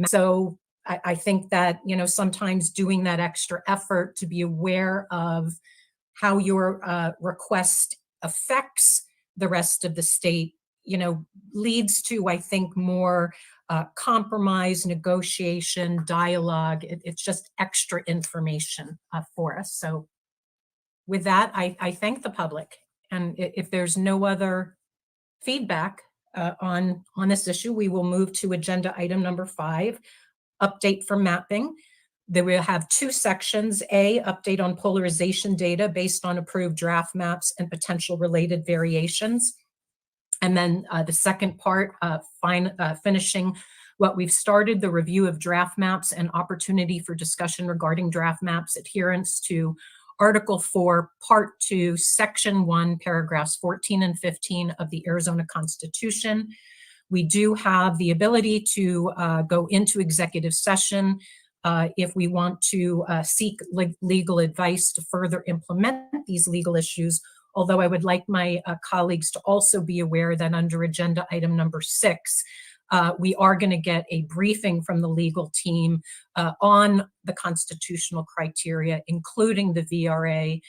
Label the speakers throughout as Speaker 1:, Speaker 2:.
Speaker 1: So I think that, sometimes doing that extra effort to be aware of how your request affects the rest of the state, leads to, I think, more compromise, negotiation, dialogue. It's just extra information for us. So with that, I thank the public. And if there's no other feedback on this issue, we will move to agenda item number 5, update for mapping. There will have 2 sections. A, update on polarization data based on approved draft maps and potential related variations. And then the second part, finishing what we've started, the review of draft maps and opportunity for discussion regarding draft maps adherence to Article 4, Part 2, Section 1, paragraphs 14 and 15 of the Arizona Constitution. We do have the ability to go into executive session if we want to seek legal advice to further implement these legal issues. Although I would like my colleagues to also be aware that under agenda item number 6, we are going to get a briefing from the legal team on the constitutional criteria, including the VRA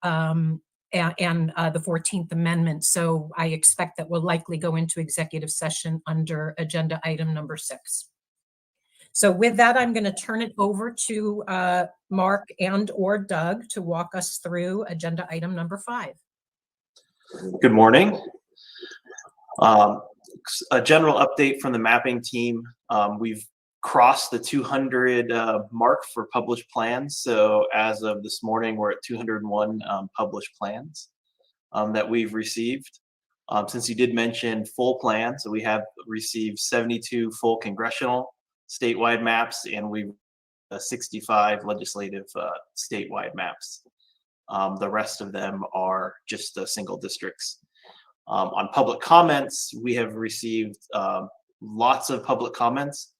Speaker 1: and the 14th Amendment. So I expect that we'll likely go into executive session under agenda item number 6. So with that, I'm going to turn it over to Mark and/or Doug to walk us through agenda item number 5.
Speaker 2: Good morning. A general update from the mapping team. We've crossed the 200 mark for published plans. So as of this morning, we're at 201 published plans that we've received. Since you did mention full plans, so we have received 72 full congressional statewide maps, and we've 65 legislative statewide maps. The rest of them are just single districts. On public comments, we have received lots of public comments.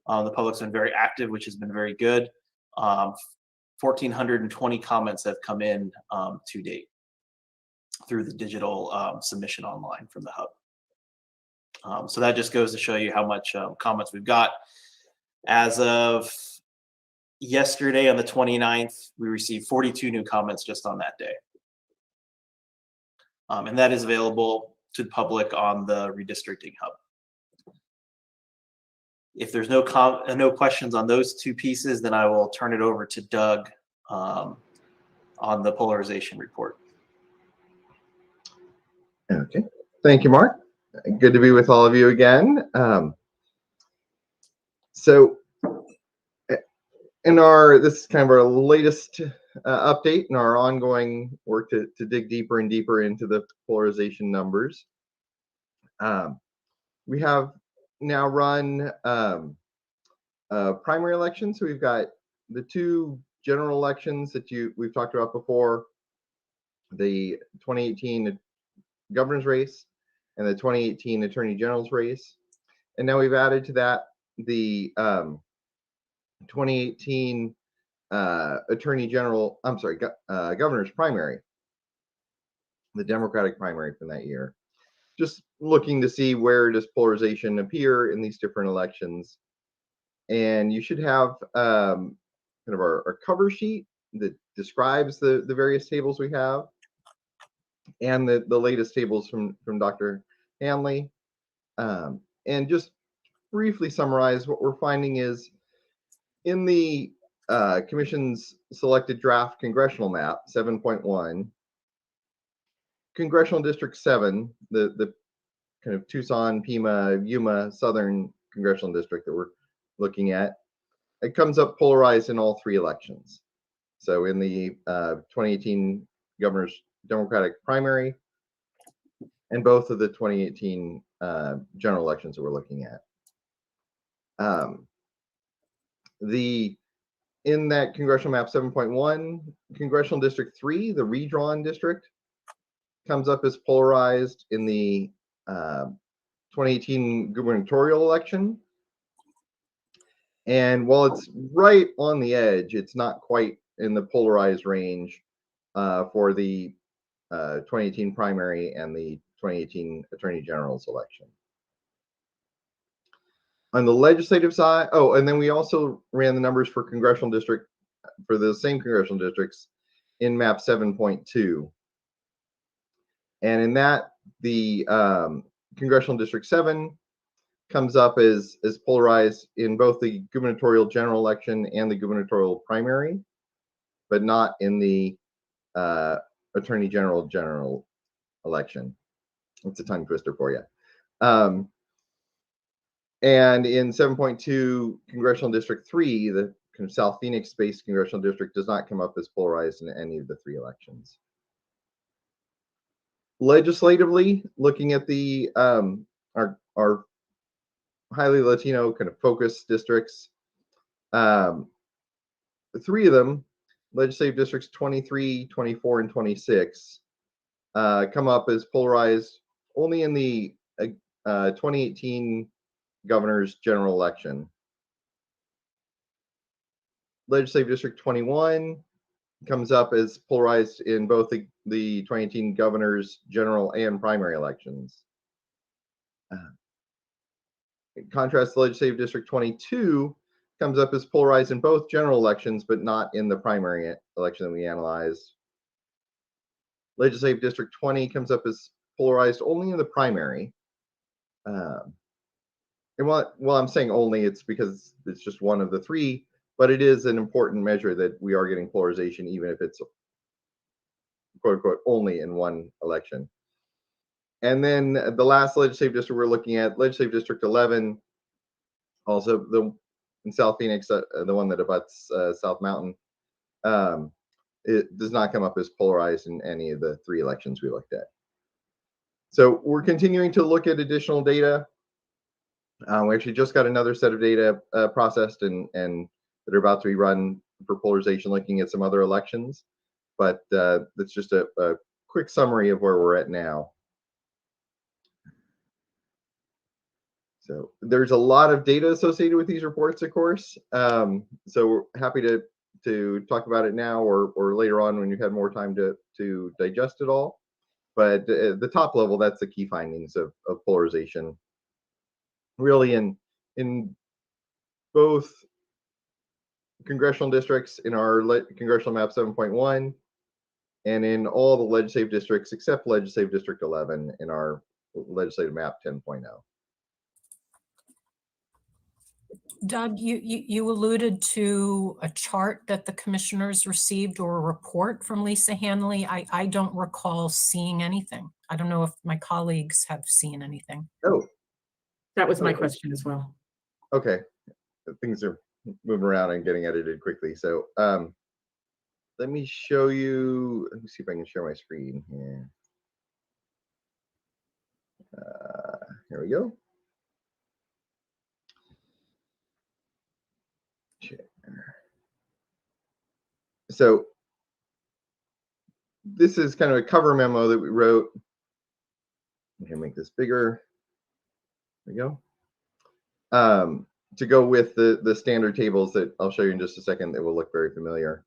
Speaker 2: The public's been very active, which has been very good. 1,420 comments have come in to date through the digital submission online from the hub. So that just goes to show you how much comments we've got. As of yesterday on the 29th, we received 42 new comments just on that day. And that is available to the public on the Redistricting Hub. If there's no questions on those 2 pieces, then I will turn it over to Doug on the polarization report.
Speaker 3: Okay, thank you, Mark. Good to be with all of you again. So this is kind of our latest update in our ongoing work to dig deeper and deeper into the polarization numbers. We have now run primary elections. So we've got the 2 general elections that we've talked about before, the 2018 governor's race and the 2018 attorney general's race. And now we've added to that the 2018 governor's primary, the Democratic primary from that year. Just looking to see where does polarization appear in these different elections. And you should have kind of our cover sheet that describes the various tables we have, and the latest tables from Dr. Hanley. And just briefly summarize what we're finding is in the Commission's selected draft congressional map 7.1, Congressional District 7, the kind of Tucson, Pima, Yuma Southern Congressional District that we're looking at, it comes up polarized in all 3 elections. So in the 2018 governor's Democratic primary and both of the 2018 general elections that we're looking at. In that congressional map 7.1, Congressional District 3, the redrawn district, comes up as polarized in the 2018 gubernatorial election. And while it's right on the edge, it's not quite in the polarized range for the 2018 primary and the 2018 Attorney General's election. On the legislative side, oh, and then we also ran the numbers for congressional district, for the same congressional districts in map 7.2. And in that, the congressional district 7 comes up as polarized in both the gubernatorial general election and the gubernatorial primary, but not in the attorney general election. It's a tongue twister for you. And in 7.2, congressional district 3, the kind of South Phoenix-based congressional district, does not come up as polarized in any of the 3 elections. Legislatively, looking at the our highly Latino kind of focused districts, 3 of them, legislative districts 23, 24, and 26, come up as polarized only in the 2018 governor's general election. Legislative District 21 comes up as polarized in both the 2018 governor's general and primary elections. In contrast, Legislative District 22 comes up as polarized in both general elections, but not in the primary election that we analyzed. Legislative District 20 comes up as polarized only in the primary. And while I'm saying only, it's because it's just one of the 3, but it is an important measure that we are getting polarization, even if it's quote unquote only in one election. And then the last legislative district we're looking at, legislative district 11, also in South Phoenix, the one that abuts South Mountain, it does not come up as polarized in any of the 3 elections we looked at. So we're continuing to look at additional data. We actually just got another set of data processed and that are about to be run for polarization, looking at some other elections. But that's just a quick summary of where we're at now. So there's a lot of data associated with these reports, of course. So we're happy to talk about it now or later on when you've had more time to digest it all. But at the top level, that's the key findings of polarization. Really in both congressional districts in our congressional map 7.1 and in all the legislative districts except legislative district 11 in our legislative map 10.0.
Speaker 1: Doug, you alluded to a chart that the commissioners received or a report from Lisa Hanley. I don't recall seeing anything. I don't know if my colleagues have seen anything.
Speaker 3: Oh,
Speaker 4: That was my question as well.
Speaker 3: okay. Things are moving around and getting edited quickly. So let me show you. Let me see if I can share my screen here. Here we go. So this is kind of a cover memo that we wrote. I'm gonna make this bigger. There we go. To go with the standard tables that I'll show you in just a second that will look very familiar.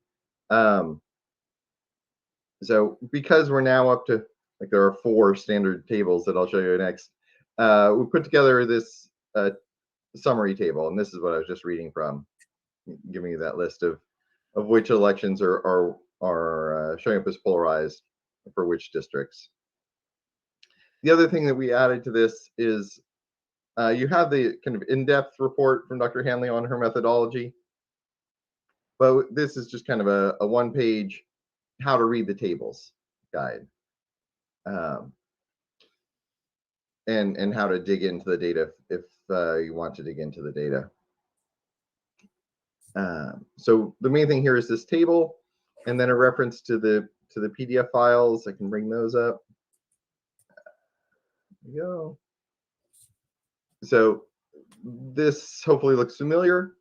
Speaker 3: So because we're now up to, like, there are 4 standard tables that I'll show you next, we put together this summary table, and this is what I was just reading from, giving you that list of which elections are showing up as polarized for which districts. The other thing that we added to this is you have the kind of in-depth report from Dr. Hanley on her methodology, but this is just kind of a 1-page how to read the tables guide, and how to dig into the data if you want to dig into the data. So the main thing here is this table, and then a reference to the PDF files. I can bring those up. There we go. So this hopefully looks familiar.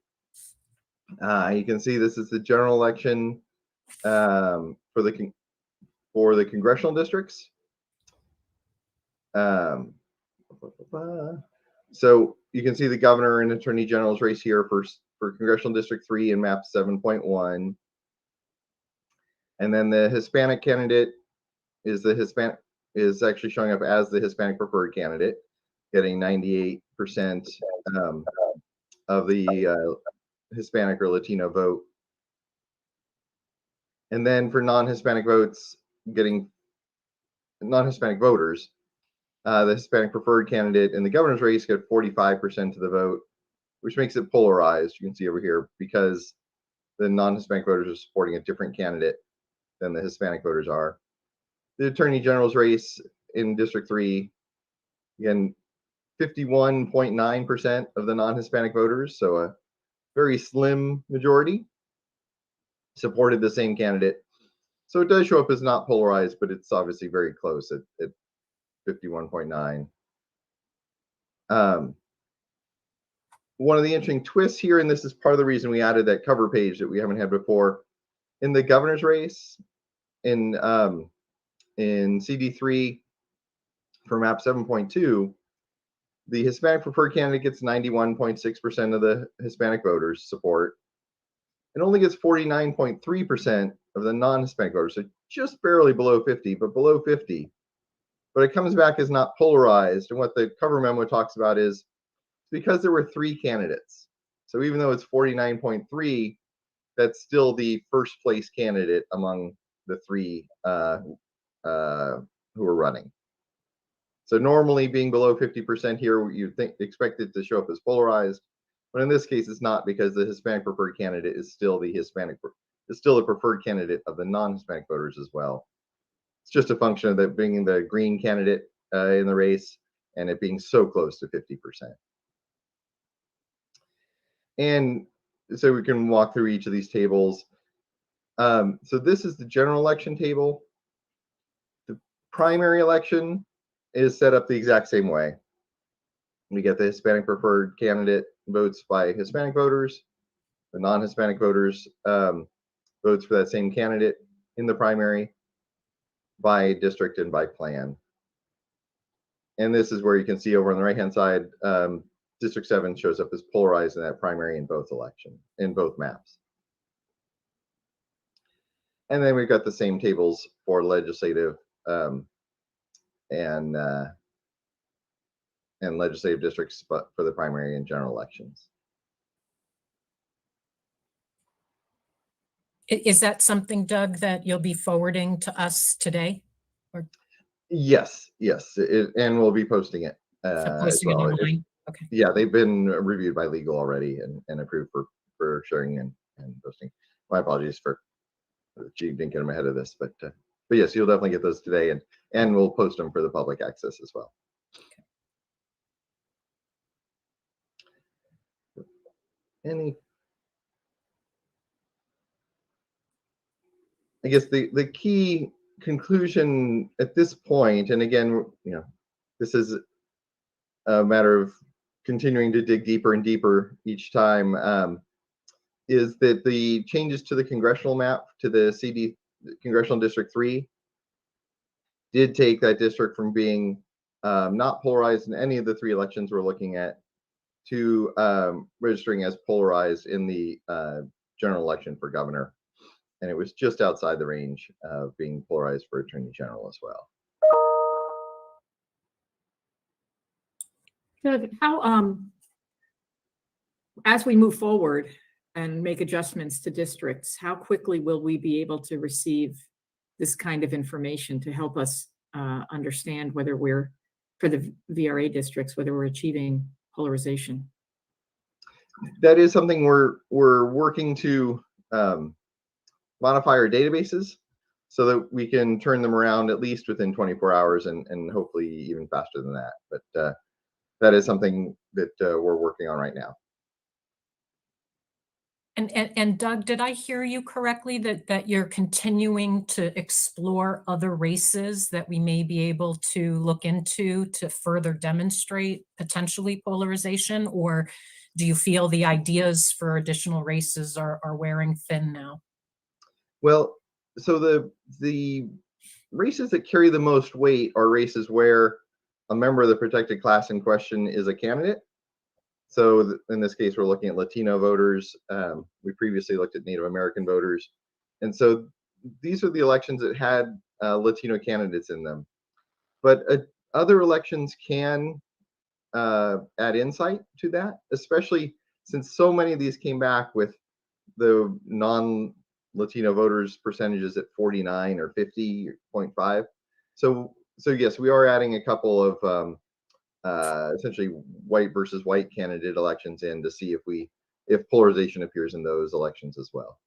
Speaker 3: You can see this is the general election for the congressional districts. So you can see the governor and attorney general's race here for congressional district 3 in map 7.1. And then the Hispanic candidate is actually showing up as the Hispanic preferred candidate getting 98% of the Hispanic or Latino vote. And then for non-Hispanic votes, getting non-Hispanic voters, the Hispanic preferred candidate in the governor's race got 45% of the vote, which makes it polarized. You can see over here because the non-Hispanic voters are supporting a different candidate than the Hispanic voters are. The Attorney General's race in District 3, again, 51.9% of the non-Hispanic voters, so a very slim majority, supported the same candidate. So it does show up as not polarized, but it's obviously very close at 51.9. One of the interesting twists here, and this is part of the reason we added that cover page that we haven't had before, in the governor's race, in CD3 for map 7.2, the Hispanic preferred candidate gets 91.6% of the Hispanic voters support and only gets 49.3% of the non-Hispanic voters, so just barely below 50, but below 50. But it comes back as not polarized, and what the cover memo talks about is because there were 3 candidates. So even though it's 49.3, that's still the first place candidate among the 3 who are running. So normally being below 50% here, you'd expect it to show up as polarized, but in this case it's not, because the Hispanic preferred candidate is still the preferred candidate of the non-Hispanic voters as well. It's just a function of that being the green candidate in the race and it being so close to 50%. And so we can walk through each of these tables. So this is the general election table. The primary election is set up the exact same way. We get the Hispanic preferred candidate votes by Hispanic voters. The non-Hispanic voters votes for that same candidate in the primary by district and by plan. And this is where you can see over on the right-hand side, District 7 shows up as polarized in that primary in both maps. And then we've got the same tables for legislative and legislative districts, but for the primary and general elections.
Speaker 1: Is that something, Doug, that you'll be forwarding to us today? Or
Speaker 3: Yes, and we'll be posting it.
Speaker 1: so posting it online? Okay.
Speaker 3: Yeah, they've been reviewed by legal already and approved for sharing and posting. My apologies for didn't get them ahead of this, but yes, you'll definitely get those today, and we'll post them for the public access as well. Okay. I guess the key conclusion at this point, and again, this is a matter of continuing to dig deeper and deeper each time, is that the changes to the congressional map to the Congressional District 3 did take that district from being not polarized in any of the 3 elections we're looking at to registering as polarized in the general election for governor. And it was just outside the range of being polarized for attorney general as well.
Speaker 4: Doug, how, as we move forward and make adjustments to districts, how quickly will we be able to receive this kind of information to help us understand whether we're, for the VRA districts, whether we're achieving polarization?
Speaker 3: That is something we're working to modify our databases so that we can turn them around at least within 24 hours and hopefully even faster than that. But that is something that we're working on right now.
Speaker 1: And Doug, did I hear you correctly that you're continuing to explore other races that we may be able to look into to further demonstrate potentially polarization? Or do you feel the ideas for additional races are wearing thin now? Well,
Speaker 3: so the races that carry the most weight are races where a member of the protected class in question is a candidate. So in this case, we're looking at Latino voters. We previously looked at Native American voters. And so these are the elections that had Latino candidates in them. But other elections can add insight to that, especially since so many of these came back with the non-Latino voters percentages at 49 or 50.5. So yes, we are adding a couple of essentially white versus white candidate elections in to see if polarization appears in those elections as well.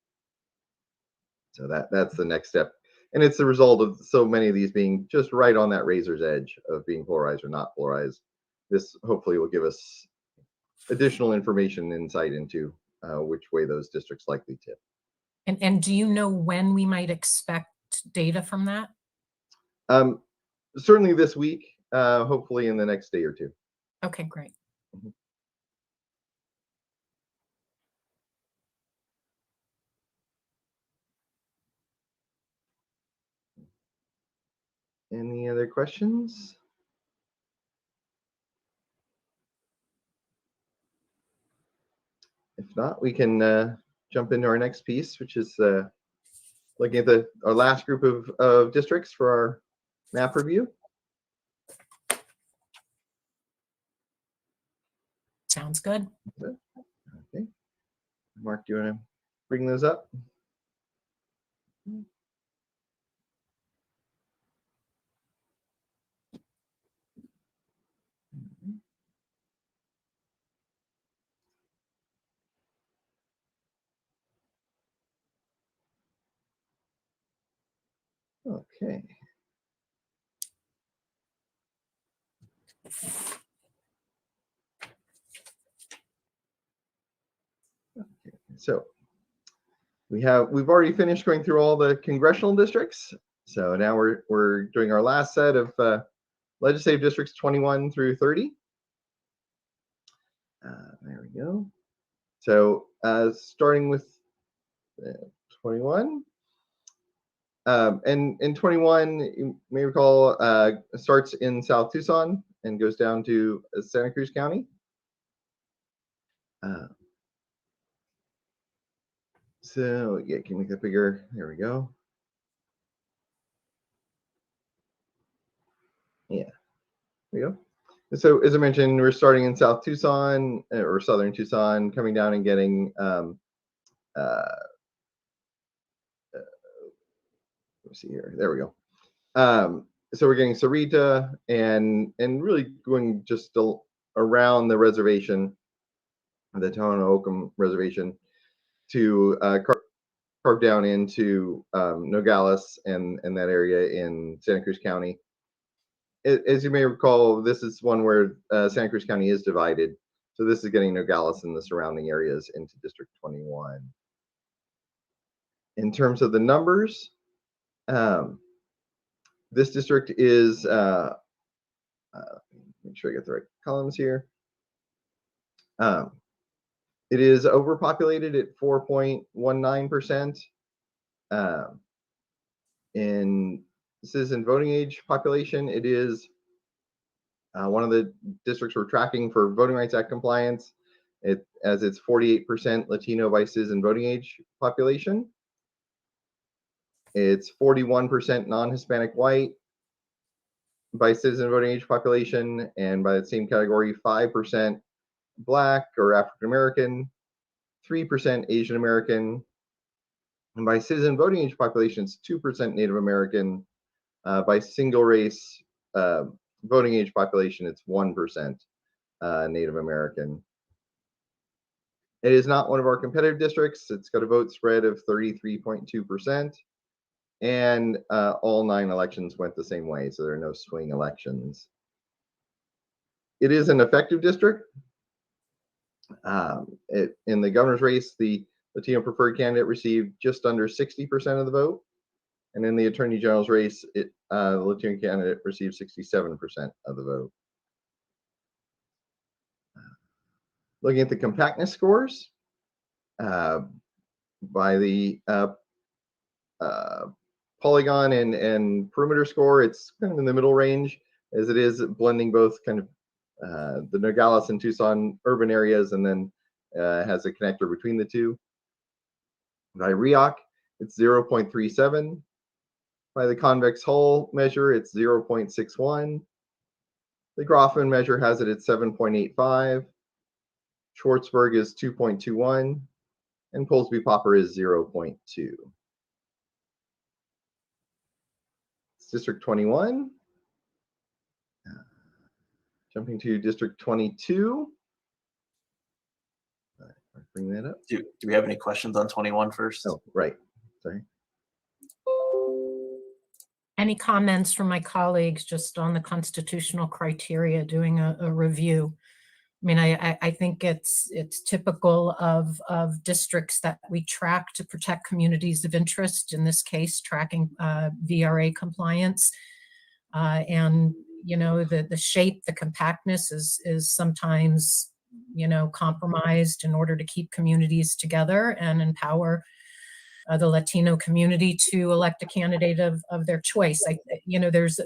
Speaker 3: So that's the next step. And it's the result of so many of these being just right on that razor's edge of being polarized or not polarized. This hopefully will give us additional information and insight into which way those districts likely tip.
Speaker 1: And do you know when we might expect data from that?
Speaker 3: Certainly this week, hopefully in the next day or two.
Speaker 1: Okay, great.
Speaker 3: Mhm. Any other questions? If not, we can jump into our next piece, which is looking at our last group of districts for our map review.
Speaker 1: Sounds good.
Speaker 3: Okay. Mark, do you want to bring those up? Okay. So we've already finished going through all the congressional districts. So now we're doing our last set of legislative districts 21 through 30. There we go. So starting with 21. And in 21, you may recall, starts in South Tucson and goes down to Santa Cruz County. So yeah, can you make that bigger? There we go. Yeah, there you go. So as I mentioned, we're starting in South Tucson or Southern Tucson, coming down and getting let's see here. There we go. So we're getting Sarita and really going just around the reservation, the Tohono Reservation, to carve down into Nogales and that area in Santa Cruz County. As you may recall, this is one where Santa Cruz County is divided. So this is getting Nogales and the surrounding areas into District 21. In terms of the numbers, this district is, make sure I get the right columns here. It is overpopulated at 4.19%. In citizen voting age population, it is one of the districts we're tracking for Voting Rights Act compliance, as it's 48% Latino by citizen voting age population. It's 41% non-Hispanic white by citizen voting age population, and by that same category, 5% Black or African American, 3% Asian American, and by citizen voting age population, it's 2% Native American. By single race voting age population, it's 1% Native American. It is not one of our competitive districts. It's got a vote spread of 33.2%. And all 9 elections went the same way, so there are no swing elections. It is an effective district. In the governor's race, the Latino preferred candidate received just under 60% of the vote. And in the attorney general's race, the Latino candidate received 67% of the vote. Looking at the compactness scores, by the polygon and perimeter score, it's kind of in the middle range, as it is blending both kind of the Nogales and Tucson urban areas, and then has a connector between the two. By REOC, it's 0.37. By the convex hull measure, it's 0.61. The Groffman measure has it at 7.85. Schwartzberg is 2.21, and Polsby-Popper is 0.2. It's District 21. Jumping to District 22. Bring that up.
Speaker 2: Do we have any questions on 21 first?
Speaker 3: Oh, right. Sorry.
Speaker 1: Any comments from my colleagues just on the constitutional criteria, doing a review? I mean, I think it's typical of districts that we track to protect communities of interest, in this case, tracking VRA compliance. And, you know, the shape, the compactness is sometimes, you know, compromised in order to keep communities together and empower the Latino community to elect a candidate of their choice. You know, there's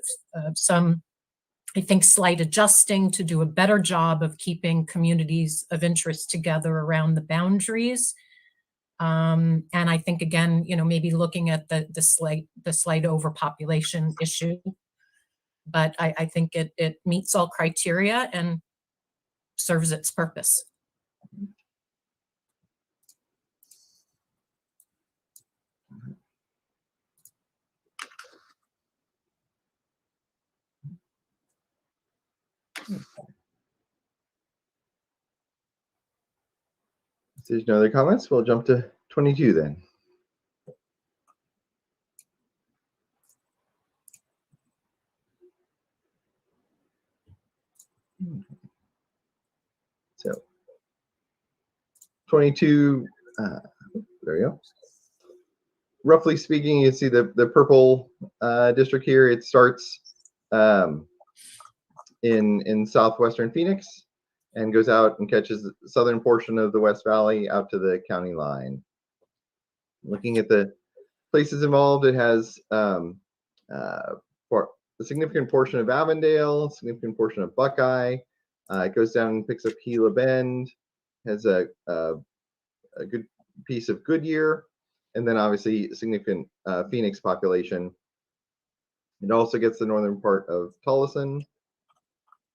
Speaker 1: some, I think, slight adjusting to do a better job of keeping communities of interest together around the boundaries. And I think, again, you know, maybe looking at the slight overpopulation issue. But I think it meets all criteria and serves its purpose.
Speaker 3: If there's no other comments, we'll jump to 22 then. So 22, there we go. Roughly speaking, you see the purple district here. It starts in southwestern Phoenix and goes out and catches the southern portion of the West Valley out to the county line. Looking at the places involved, it has for a significant portion of Avondale, a significant portion of Buckeye. It goes down and picks up Gila Bend, has a good piece of Goodyear, and then obviously a significant Phoenix population. It also gets the northern part of Tolleson,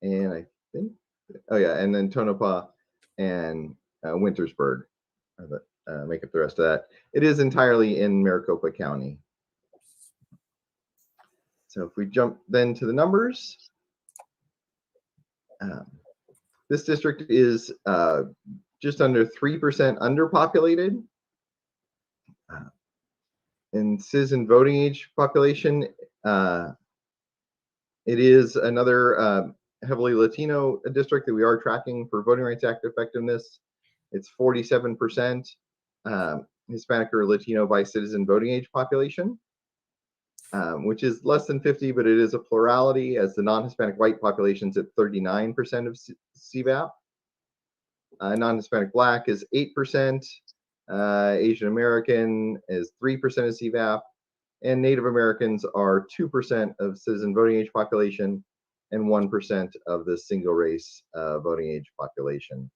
Speaker 3: and I think, oh yeah, and then Tonopah and Wintersburg make up the rest of that. It is entirely in Maricopa County. So if we jump then to the numbers, this district is just under 3% underpopulated. In citizen voting age population, it is another heavily Latino district that we are tracking for Voting Rights Act effectiveness. It's 47% Hispanic or Latino by citizen voting age population, which is less than 50, but it is a plurality, as the non-Hispanic white population's at 39% of CVAP. Non-Hispanic Black is 8%. Asian American is 3% of CVAP, and Native Americans are 2% of citizen voting age population and 1% of the single race voting age population.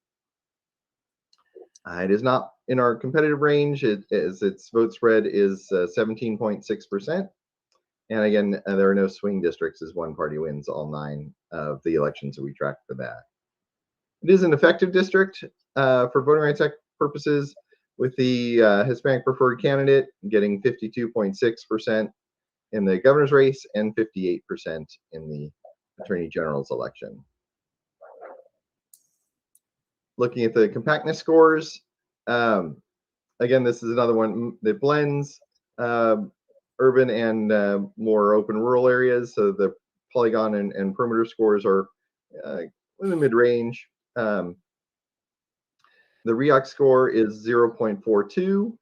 Speaker 3: It is not in our competitive range, as its vote spread is 17.6%. And again, there are no swing districts, as one party wins all 9 of the elections that we track for that. It is an effective district for Voting Rights Act purposes, with the Hispanic preferred candidate getting 52.6% in the governor's race and 58% in the attorney general's election. Looking at the compactness scores, again, this is another one that blends urban and more open rural areas. So the polygon and perimeter scores are in the mid-range. The REOC score is 0.42.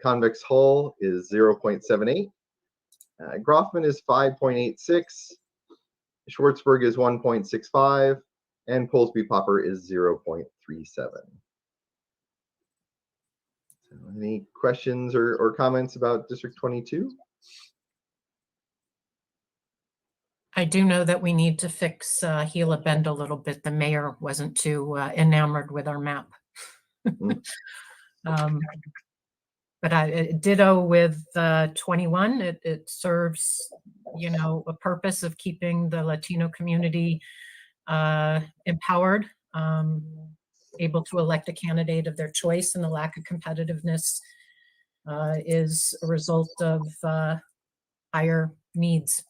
Speaker 3: Convex hull is 0.78. Groffman is 5.86. Schwartzberg is 1.65. And Polsby-Popper is 0.37. So any questions or comments about District 22?
Speaker 1: I do know that we need to fix Gila Bend a little bit. The mayor wasn't too enamored with our map. But ditto with 21. It serves, a purpose of keeping the Latino community empowered, able to elect a candidate of their choice, and the lack of competitiveness is a result of higher needs.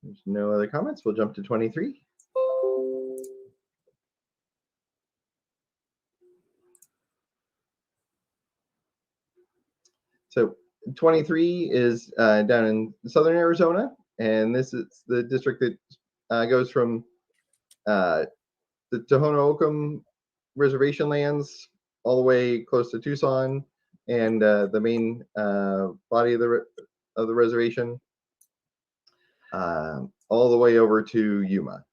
Speaker 3: There's no other comments. We'll jump to 23. So 23 is down in southern Arizona, and this is the district that goes from the Tohono O'odham reservation lands all the way close to Tucson, and the main body of the reservation, all the way over to Yuma.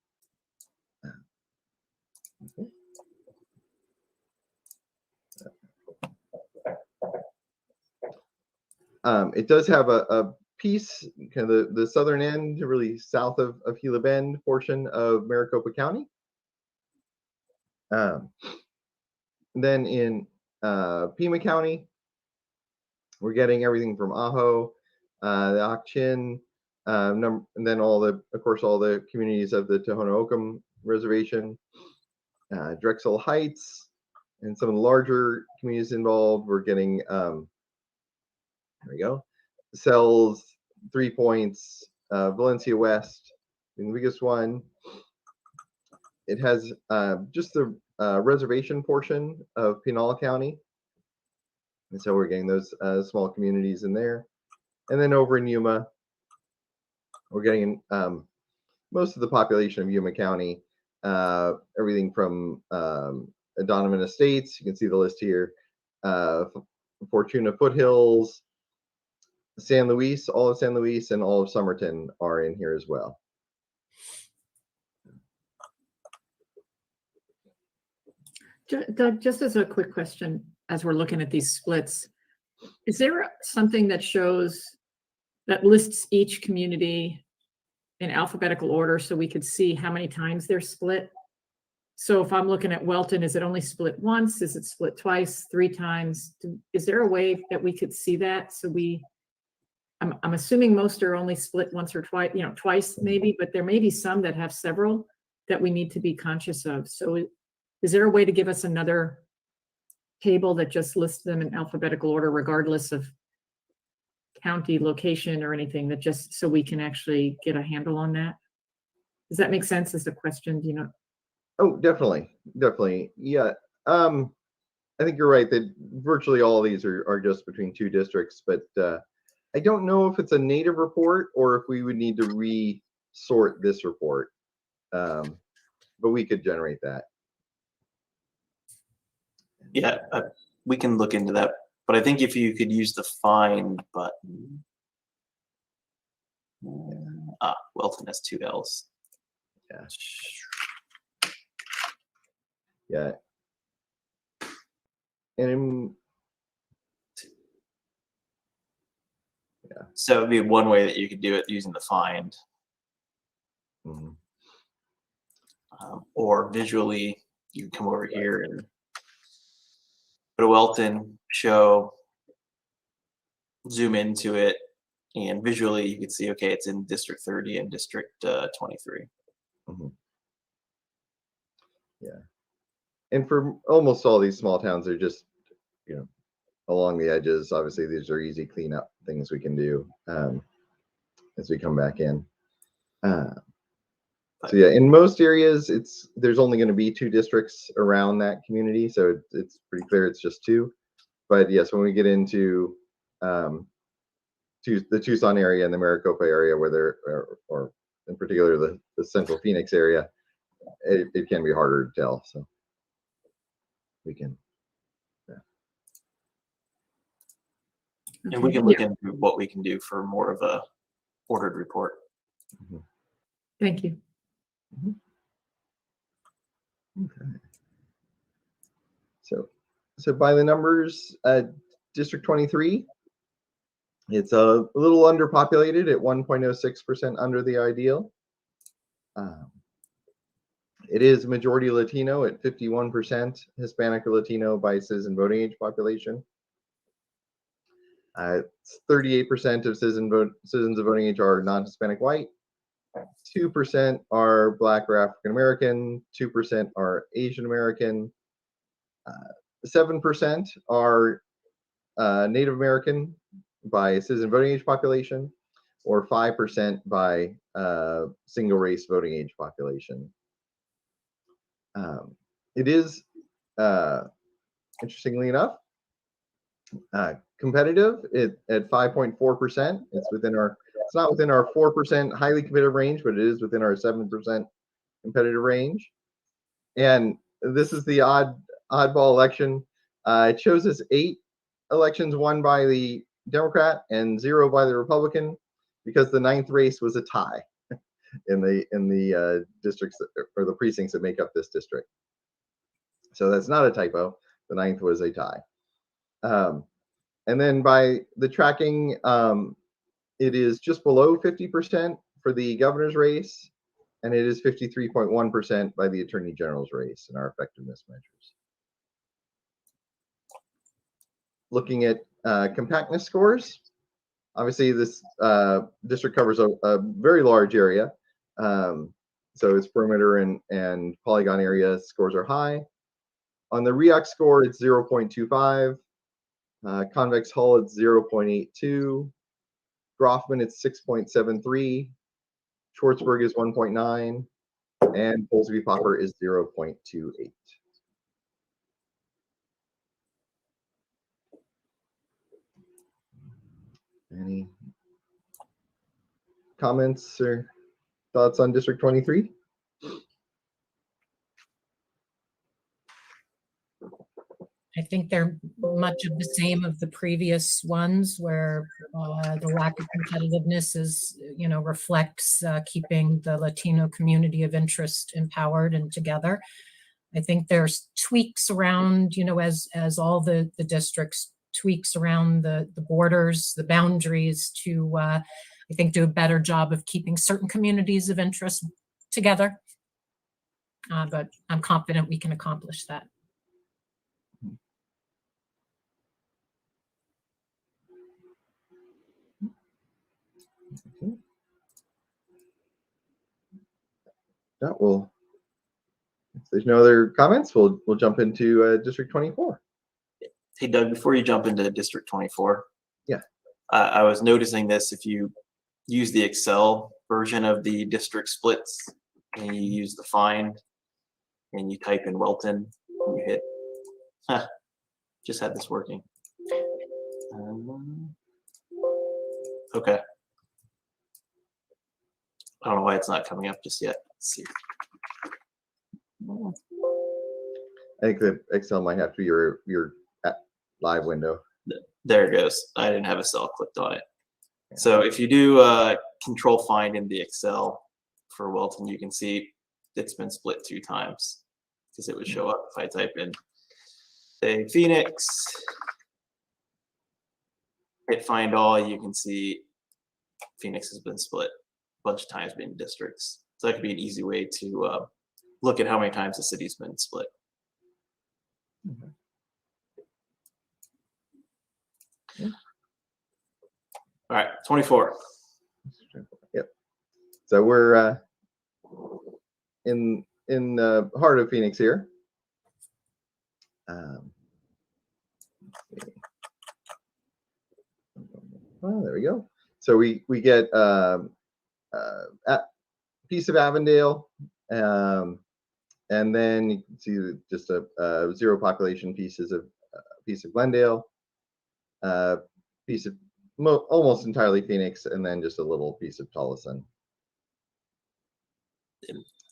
Speaker 3: Okay. It does have a piece, kind of the southern end, really south of Gila Bend portion of Maricopa County. Then in Pima County, we're getting everything from Ajo, the Ak-Chin, and then all the communities of the Tohono O'odham Reservation, Drexel Heights, and some of the larger communities involved. We're getting there we go. Cells, 3 Points, Valencia West, being the biggest one. It has just the reservation portion of Pinal County. And so we're getting those small communities in there. And then over in Yuma, we're getting most of the population of Yuma County, everything from Donovan Estates, you can see the list here, Fortuna Foothills, San Luis, all of San Luis, and all of Somerton are in here as well.
Speaker 4: Doug, just as a quick question, as we're looking at these splits, is there something that lists each community in alphabetical order so we could see how many times they're split? So if I'm looking at Welton, is it only split once? Is it split twice, 3 times? Is there a way that we could see that? So I'm assuming most are only split once or twice, twice maybe, but there may be some that have several that we need to be conscious of. So is there a way to give us another table that just lists them in alphabetical order, regardless of county location or anything, that just so we can actually get a handle on that? Does that make sense as a question? Do you know?
Speaker 3: Oh, definitely. Yeah. I think you're right that virtually all of these are just between 2 districts, but I don't know if it's a native report or if we would need to re-sort this report, but we could generate that.
Speaker 2: Yeah, we can look into that. But I think if you could use the find button. Welton has 2 L's.
Speaker 3: Yeah. Yeah. And yeah.
Speaker 2: So it would be one way that you could do it using the find.
Speaker 3: Mm-hmm.
Speaker 2: Or visually, you can come over here and go to Welton, show, zoom into it, and visually you can see, okay, it's in District 30 and District 23.
Speaker 3: Mm-hmm. Yeah. And for almost all these small towns, they're just, along the edges. Obviously, these are easy cleanup things we can do as we come back in. So yeah, in most areas, there's only going to be 2 districts around that community, so it's pretty clear it's just 2. But yes, when we get into the Tucson area and the Maricopa area, where or in particular the Central Phoenix area, it can be harder to tell. So we can.
Speaker 2: And we can look into what we can do for more of a ordered report.
Speaker 3: Mm-hmm.
Speaker 4: Thank you.
Speaker 3: Mm-hmm. Okay. So by the numbers, District 23 It's a little underpopulated at 1.06% under the ideal. It is majority Latino at 51%, Hispanic or Latino by citizen voting age population. 38% of citizens of voting age are non-Hispanic white. 2% are Black or African American. 2% are Asian American. 7% are Native American by citizen voting age population, or 5% by single race voting age population. It is, interestingly enough, competitive at 5.4%. It's within our, it's not within our 4% highly competitive range, but it is within our 7% competitive range. And this is the oddball election. It shows us 8 elections won by the Democrat and 0 by the Republican, because the 9th race was a tie in the districts or the precincts that make up this district. So that's not a typo. The 9th was a tie. And then by the tracking, it is just below 50% for the governor's race, and it is 53.1% by the attorney general's race in our effectiveness measures. Looking at compactness scores, obviously this district covers a very large area. So its perimeter and polygon area scores are high. On the REAC score, it's 0.25. Convex hull, it's 0.82. Groffman, it's 6.73. Schwartzberg is 1.9. And Polsby Popper is 0.28. Any comments or thoughts on District 23?
Speaker 1: I think they're much of the same of the previous ones, where the lack of competitiveness is, reflects keeping the Latino community of interest empowered and together. I think there's tweaks around, as all the districts tweaks around the borders, the boundaries to, I think, do a better job of keeping certain communities of interest together. But I'm confident we can accomplish that. Yeah, well, if there's no other comments, we'll jump into District 24.
Speaker 2: Hey, Doug, before you jump into District 24.
Speaker 3: Yeah.
Speaker 2: I was noticing this, if you use the Excel version of the district splits and you use the find and you type in Welton, and you hit, just had this working. Okay. I don't know why it's not coming up just yet. Let's see.
Speaker 3: I think the Excel might have to be your live window.
Speaker 2: There it goes. I didn't have a cell clicked on it. So if you do control find in the Excel for Welton, you can see it's been split 2 times, because it would show up if I type in, say, Phoenix, hit find all, you can see Phoenix has been split a bunch of times between districts. So that could be an easy way to look at how many times the city's been split.
Speaker 3: Okay.
Speaker 2: All right, 24.
Speaker 3: Yep. So we're in the heart of Phoenix here. Oh, there we go. So we get a piece of Avondale, and then you can see just a 0 population pieces of piece of Glendale, piece of almost entirely Phoenix, and then just a little piece of Tolleson.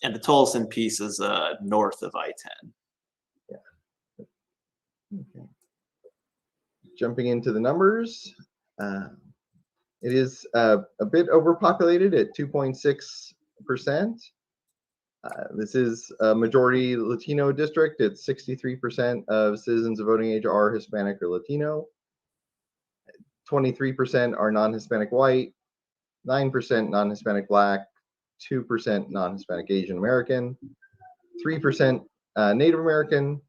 Speaker 2: And the Tolleson piece is north of I-10.
Speaker 3: Yeah. Okay. Jumping into the numbers, it is a bit overpopulated at 2.6%. This is a majority Latino district. It's 63% of citizens of voting age are Hispanic or Latino. 23% are non-Hispanic white, 9% non-Hispanic black, 2% non-Hispanic Asian American, 3% Native American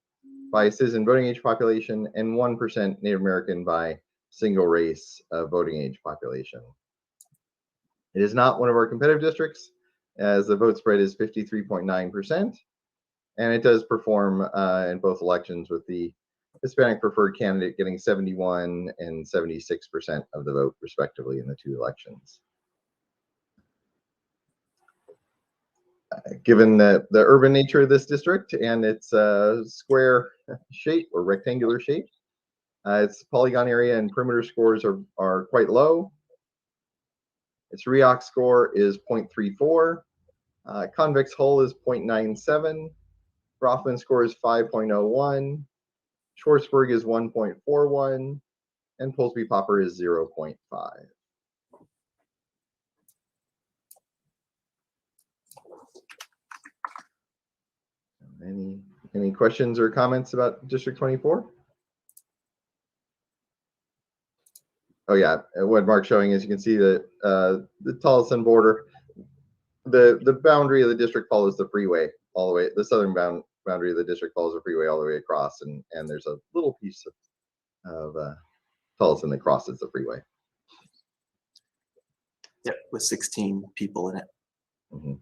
Speaker 3: by citizen voting age population, and 1% Native American by single race voting age population. It is not one of our competitive districts, as the vote spread is 53.9%, and it does perform in both elections, with the Hispanic preferred candidate getting 71 and 76% of the vote, respectively, in the two elections. Given the urban nature of this district and its square shape or rectangular shape, its polygon area and perimeter scores are quite low. Its REOC score is 0.34. Convex hull is 0.97. Rothman score is 5.01. Schwarzberg is 1.41. And Polsby-Popper is 0.5. Any questions or comments about District 24? Oh yeah, what Mark's showing is you can see that the Tolleson border, the boundary of the district follows the freeway all the way. The southern boundary of the district follows the freeway all the way across, and there's a little piece of Tolleson that crosses the freeway.
Speaker 2: Yep, with 16 people in it.
Speaker 3: Mm-hmm.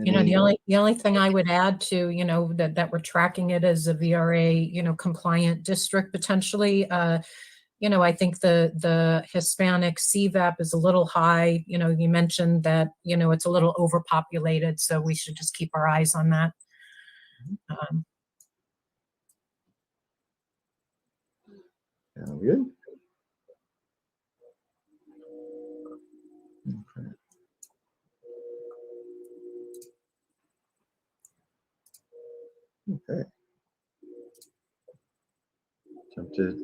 Speaker 1: You know, the only thing I would add to, you know, that we're tracking it as a VRA, you know, compliant district potentially. You know, I think the Hispanic CVAP is a little high. You know, you mentioned that, you know, it's a little overpopulated, so we should just keep our eyes on that.
Speaker 3: Sound good. Okay. Okay. Jump to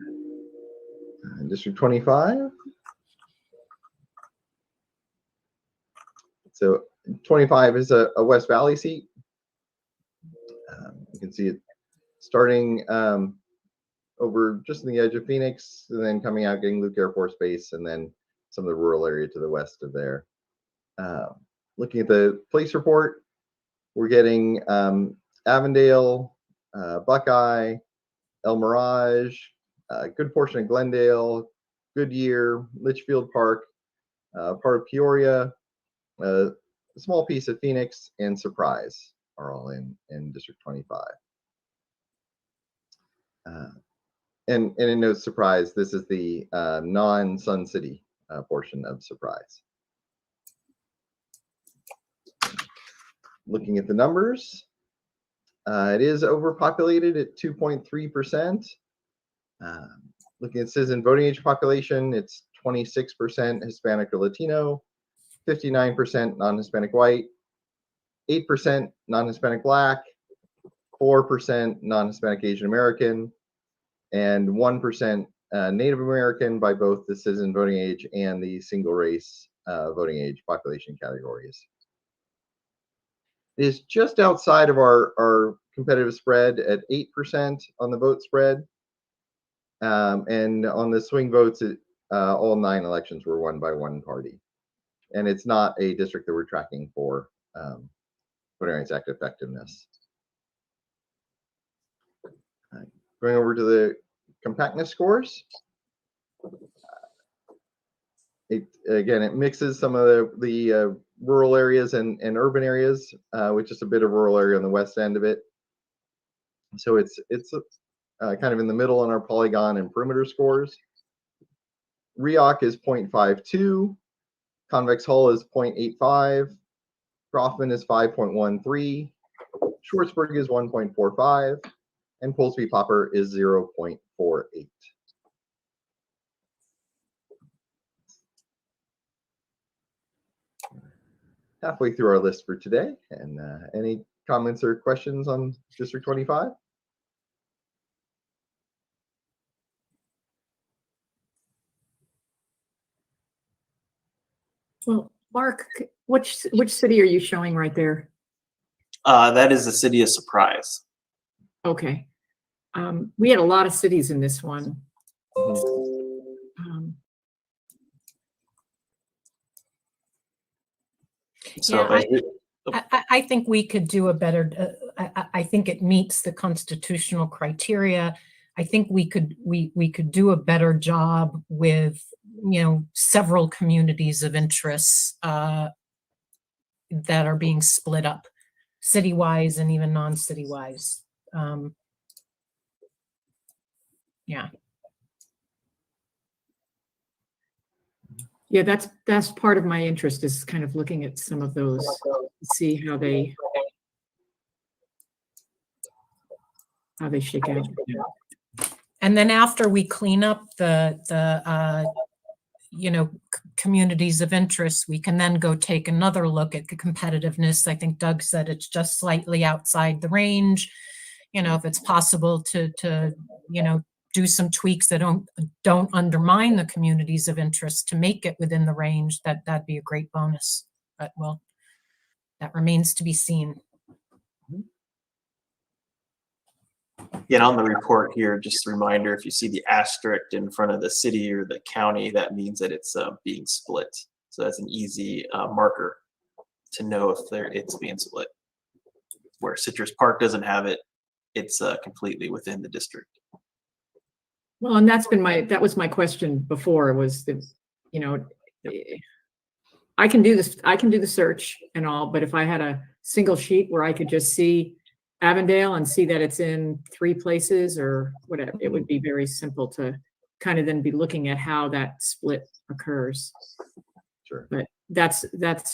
Speaker 3: District 25. So 25 is a West Valley seat. You can see it starting over just on the edge of Phoenix, and then coming out, getting Luke Air Force Base, and then some of the rural area to the west of there. Looking at the police report, we're getting Avondale, Buckeye, El Mirage, a good portion of Glendale, Goodyear, Litchfield Park, part of Peoria, a small piece of Phoenix, and Surprise are all in District 25. And in no surprise, this is the non-Sun City portion of Surprise. Looking at the numbers, it is overpopulated at 2.3%. Looking at citizen voting age population, it's 26% Hispanic or Latino, 59% non-Hispanic white, 8% non-Hispanic black, 4% non-Hispanic Asian American, and 1% Native American by both the citizen voting age and the single race voting age population categories. It is just outside of our competitive spread at 8% on the vote spread. And on the swing votes, all 9 elections were won by one party. And it's not a district that we're tracking for Voting Rights Act effectiveness. Going over to the compactness scores. It mixes some of the rural areas and urban areas, with just a bit of rural area on the west end of it. So it's kind of in the middle on our polygon and perimeter scores. REOC is 0.52. Convex hull is 0.85. Groffman is 5.13. Schwarzberg is 1.45. And Polsby-Popper is 0.48. Halfway through our list for today. And any comments or questions on District 25?
Speaker 4: Well, Mark, which city are you showing right there?
Speaker 2: That is the city of Surprise.
Speaker 4: Okay. We had a lot of cities in this one.
Speaker 2: So
Speaker 1: I think we could do a better, I think it meets the constitutional criteria. I think we could do a better job with, several communities of interest that are being split up city-wise and even non-city-wise. Yeah.
Speaker 4: Yeah, that's part of my interest, is kind of looking at some of those, see how they shake out.
Speaker 1: And then after we clean up the communities of interest, we can then go take another look at the competitiveness. I think Doug said it's just slightly outside the range. If it's possible to do some tweaks that don't undermine the communities of interest to make it within the range, that'd be a great bonus. But well, that remains to be seen.
Speaker 2: Yeah, on the report here, just a reminder, if you see the asterisk in front of the city or the county, that means that it's being split. So that's an easy marker to know if it's being split. Where Citrus Park doesn't have it, it's completely within the district.
Speaker 4: Well, and that was my question before, was the, I can do this, I can do the search and all, but if I had a single sheet where I could just see Avondale and see that it's in 3 places or whatever, it would be very simple to kind of then be looking at how that split occurs.
Speaker 3: Sure.
Speaker 4: But that's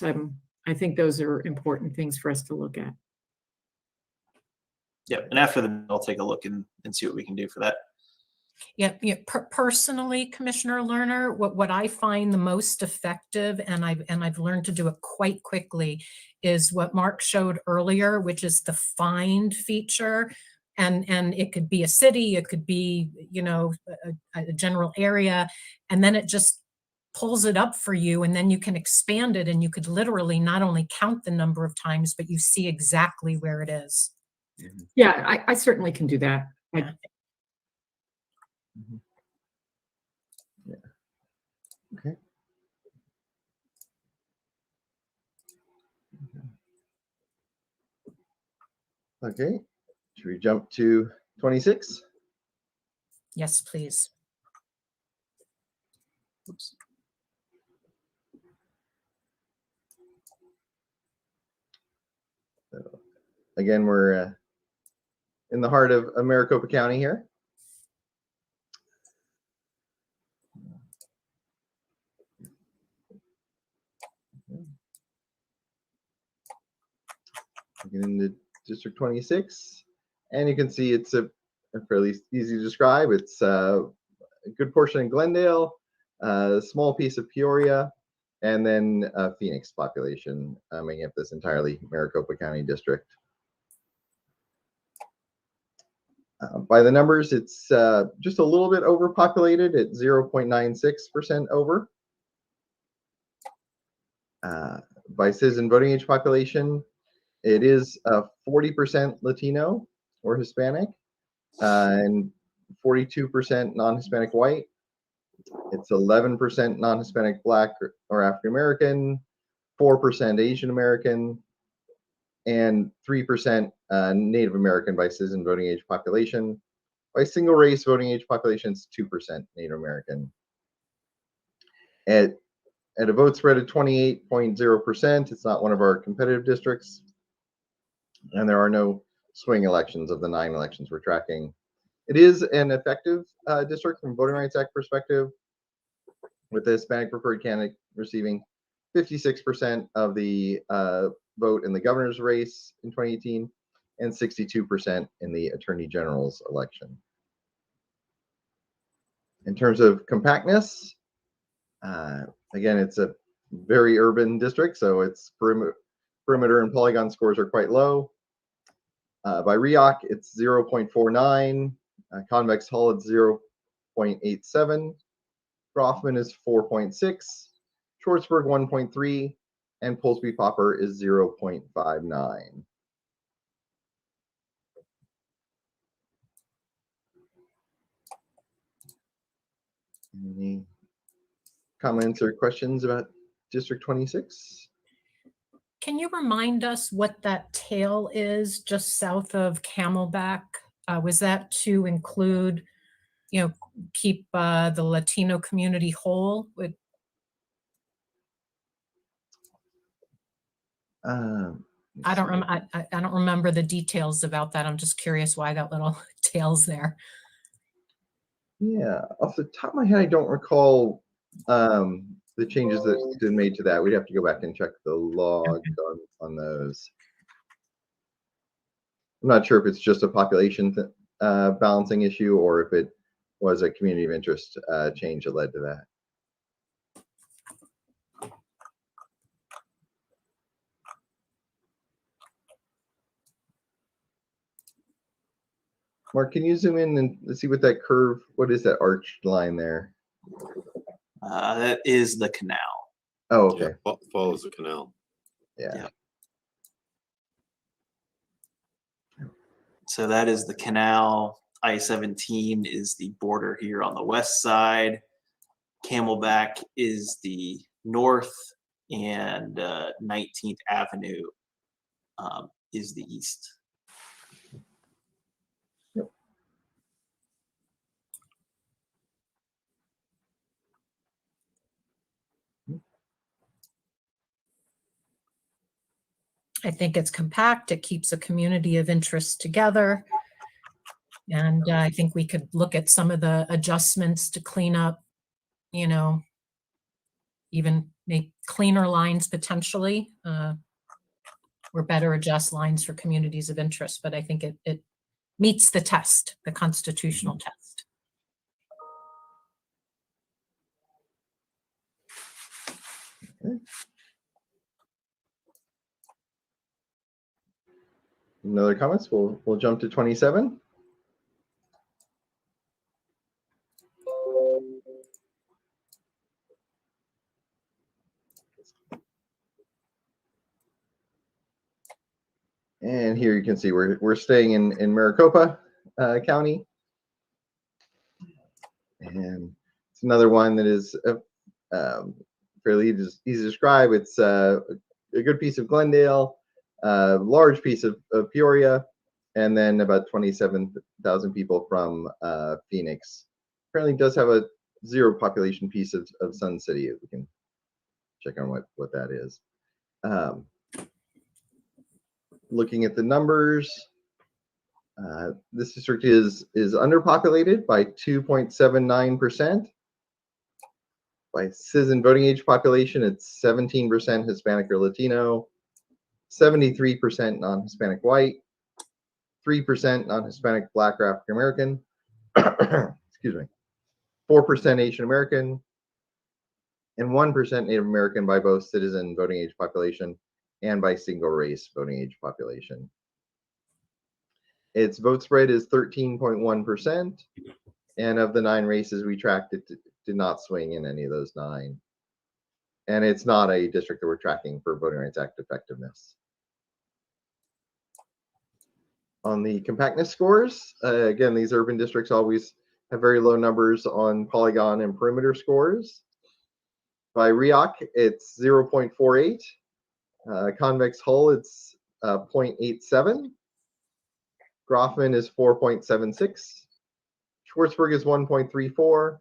Speaker 4: I think those are important things for us to look at.
Speaker 2: Yeah, and after I'll take a look and see what we can do for that.
Speaker 1: Yeah. Personally, Commissioner Lerner, what I find the most effective, and I've learned to do it quite quickly, is what Mark showed earlier, which is the find feature. And it could be a city, it could be, a general area, and then it just pulls it up for you, and then you can expand it, and you could literally not only count the number of times, but you see exactly where it is.
Speaker 4: Yeah, I certainly can do that.
Speaker 1: Yeah.
Speaker 3: Yeah. Okay. Okay. Should we jump to 26?
Speaker 1: Yes, please.
Speaker 2: Oops.
Speaker 3: So, again, we're in the heart of Maricopa County here. Get into District 26, and you can see it's a fairly easy to describe. It's a good portion in Glendale, a small piece of Peoria, and then Phoenix population, making up this entirely Maricopa County district. By the numbers, it's just a little bit overpopulated at 0.96% over. By citizen voting age population, it is 40% Latino or Hispanic, and 42% non-Hispanic white. It's 11% non-Hispanic Black or African American, 4% Asian American, and 3% Native American by citizen voting age population. By single race voting age population, it's 2% Native American. At a vote spread of 28.0%, it's not one of our competitive districts. And there are no swing elections of the 9 elections we're tracking. It is an effective district from Voting Rights Act perspective, with the Hispanic preferred candidate receiving 56% of the vote in the governor's race in 2018 and 62% in the attorney general's election. In terms of compactness, again, it's a very urban district, so its perimeter and polygon scores are quite low. By REOC, it's 0.49. Convex hull, it's 0.87. Groffman is 4.6. Schwartzberg 1.3. and Polsby Popper is 0.59. Any comments or questions about District 26?
Speaker 1: Can you remind us what that tail is just south of Camelback? Was that to include, keep the Latino community whole? I don't remember the details about that. I'm just curious why that little tail's there.
Speaker 3: Yeah, off the top of my head, I don't recall the changes that's been made to that. We'd have to go back and check the log on those. I'm not sure if it's just a population balancing issue or if it was a community of interest change that led to that. Mark, can you zoom in and let's see what that curve, what is that arched line there?
Speaker 2: That is the canal.
Speaker 3: Oh, okay.
Speaker 5: Yeah, follows the canal.
Speaker 3: Yeah.
Speaker 2: So that is the canal. I-17 is the border here on the west side. Camelback is the north, and 19th Avenue is the east.
Speaker 1: I think it's compact. It keeps a community of interest together. And I think we could look at some of the adjustments to clean up, even make cleaner lines potentially, or better adjust lines for communities of interest. But I think it meets the test, the constitutional test.
Speaker 3: Okay. No other comments? We'll jump to 27. And here you can see we're staying in Maricopa County. And it's another one that is fairly easy to describe. It's a good piece of Glendale, a large piece of Peoria, and then about 27,000 people from Phoenix. Apparently does have a zero population piece of Sun City. We can check on what that is. Looking at the numbers, this district is underpopulated by 2.79%. By citizen voting age population, it's 17% Hispanic or Latino, 73% non-Hispanic white, 3% non-Hispanic Black or African American, excuse me, 4% Asian American, and 1% Native American by both citizen voting age population and by single race voting age population. Its vote spread is 13.1%, and of the 9 races we tracked, it did not swing in any of those 9. And it's not a district that we're tracking for Voting Rights Act effectiveness. On the compactness scores, again, these urban districts always have very low numbers on polygon and perimeter scores. By REOC, it's 0.48. Convex hull, it's 0.87. Groffman is 4.76. Schwartzberg is 1.34.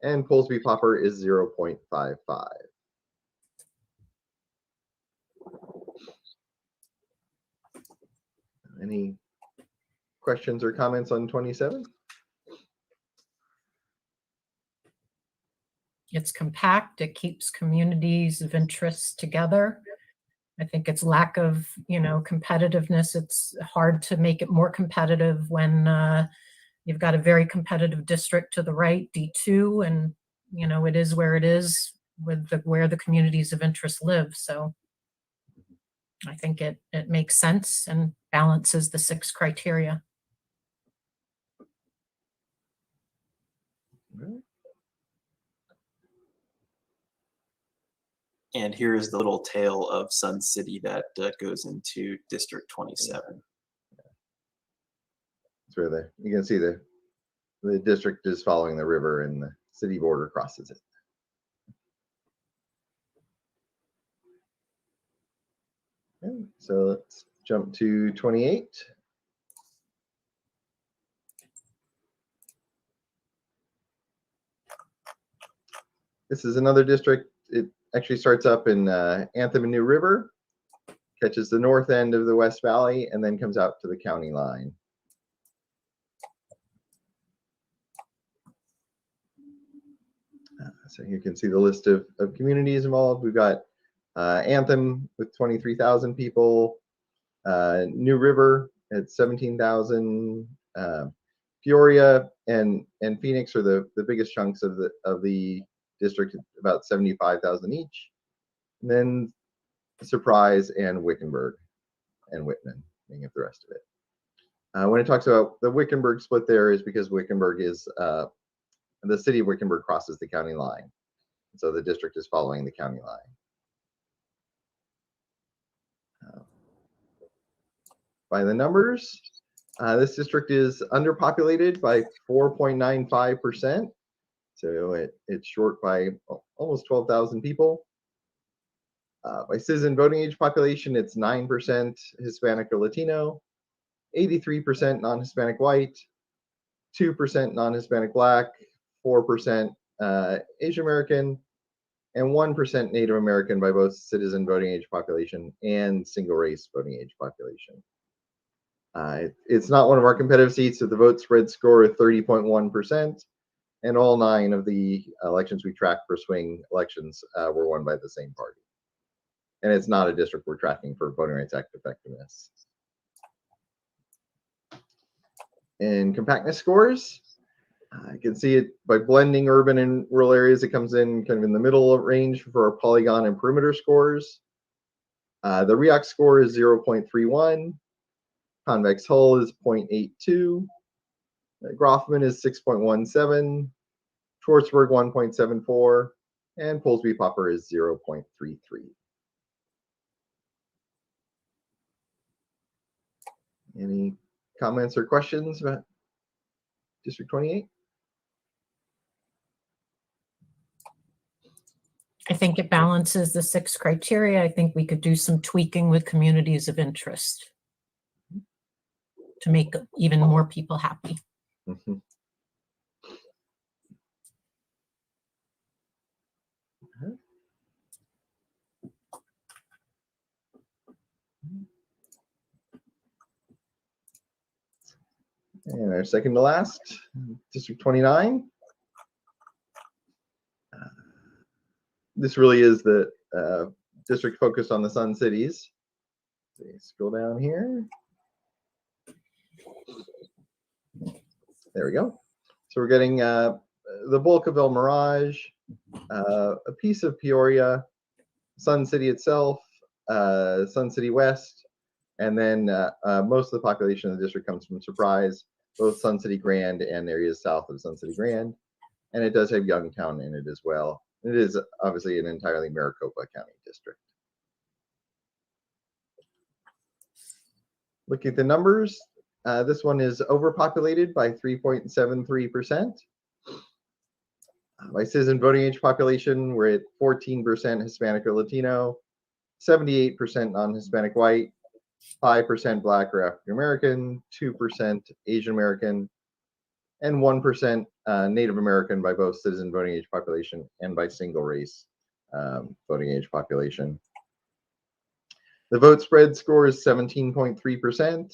Speaker 3: And Polsby Popper is 0.55. Any questions or comments on 27?
Speaker 1: It's compact. It keeps communities of interest together. I think its lack of, competitiveness. It's hard to make it more competitive when you've got a very competitive district to the right, D2, and it is where it is with where the communities of interest live. So I think it makes sense and balances the 6 criteria.
Speaker 2: And here's the little tail of Sun City that goes into District 27.
Speaker 3: That's where you can see the district is following the river and the city border crosses it. Okay, so let's jump to 28. This is another district. It actually starts up in Anthem and New River, catches the north end of the West Valley, and then comes out to the county line. So you can see the list of communities involved. We've got Anthem with 23,000 people, New River at 17,000, Peoria and Phoenix are the biggest chunks of the district, about 75,000 each. And then Surprise and Wickenburg and Whitman making up the rest of it. When it talks about the Wickenburg split, there is because Wickenburg is the city of Wickenburg crosses the county line, so the district is following the county line. By the numbers, this district is underpopulated by 4.95%. So it's short by almost 12,000 people. By citizen voting age population, it's 9% Hispanic or Latino, 83% non-Hispanic white, 2% non-Hispanic black, 4% Asian American, and 1% Native American by both citizen voting age population and single race voting age population. It's not one of our competitive seats, so the vote spread score of 30.1%, and all 9 of the elections we tracked for swing elections were won by the same party. And it's not a district we're tracking for Voting Rights Act effectiveness. In compactness scores, you can see it by blending urban and rural areas. It comes in kind of in the middle range for our polygon and perimeter scores. The REAC score is 0.31. Convex hull is 0.82. Groffman is 6.17. Schwartzberg 1.74. And Polsby Popper is 0.33. Any comments or questions about District 28?
Speaker 1: I think it balances the 6 criteria. I think we could do some tweaking with communities of interest to make even more people happy.
Speaker 3: Mm-hmm. And our second to last, District 29. This really is the district focused on the Sun Cities. So you scroll down here. There we go. So we're getting the bulk of El Mirage, a piece of Peoria, Sun City itself, Sun City West, and then most of the population of the district comes from Surprise, both Sun City Grand and areas south of Sun City Grand. And it does have Youngtown in it as well. It is obviously an entirely Maricopa County district. Looking at the numbers, this one is overpopulated by 3.73%. By citizen voting age population, we're at 14% Hispanic or Latino, 78% non-Hispanic white, 5% Black or African American, 2% Asian American, and 1% Native American by both citizen voting age population and by single race voting age population. The vote spread score is 17.3%,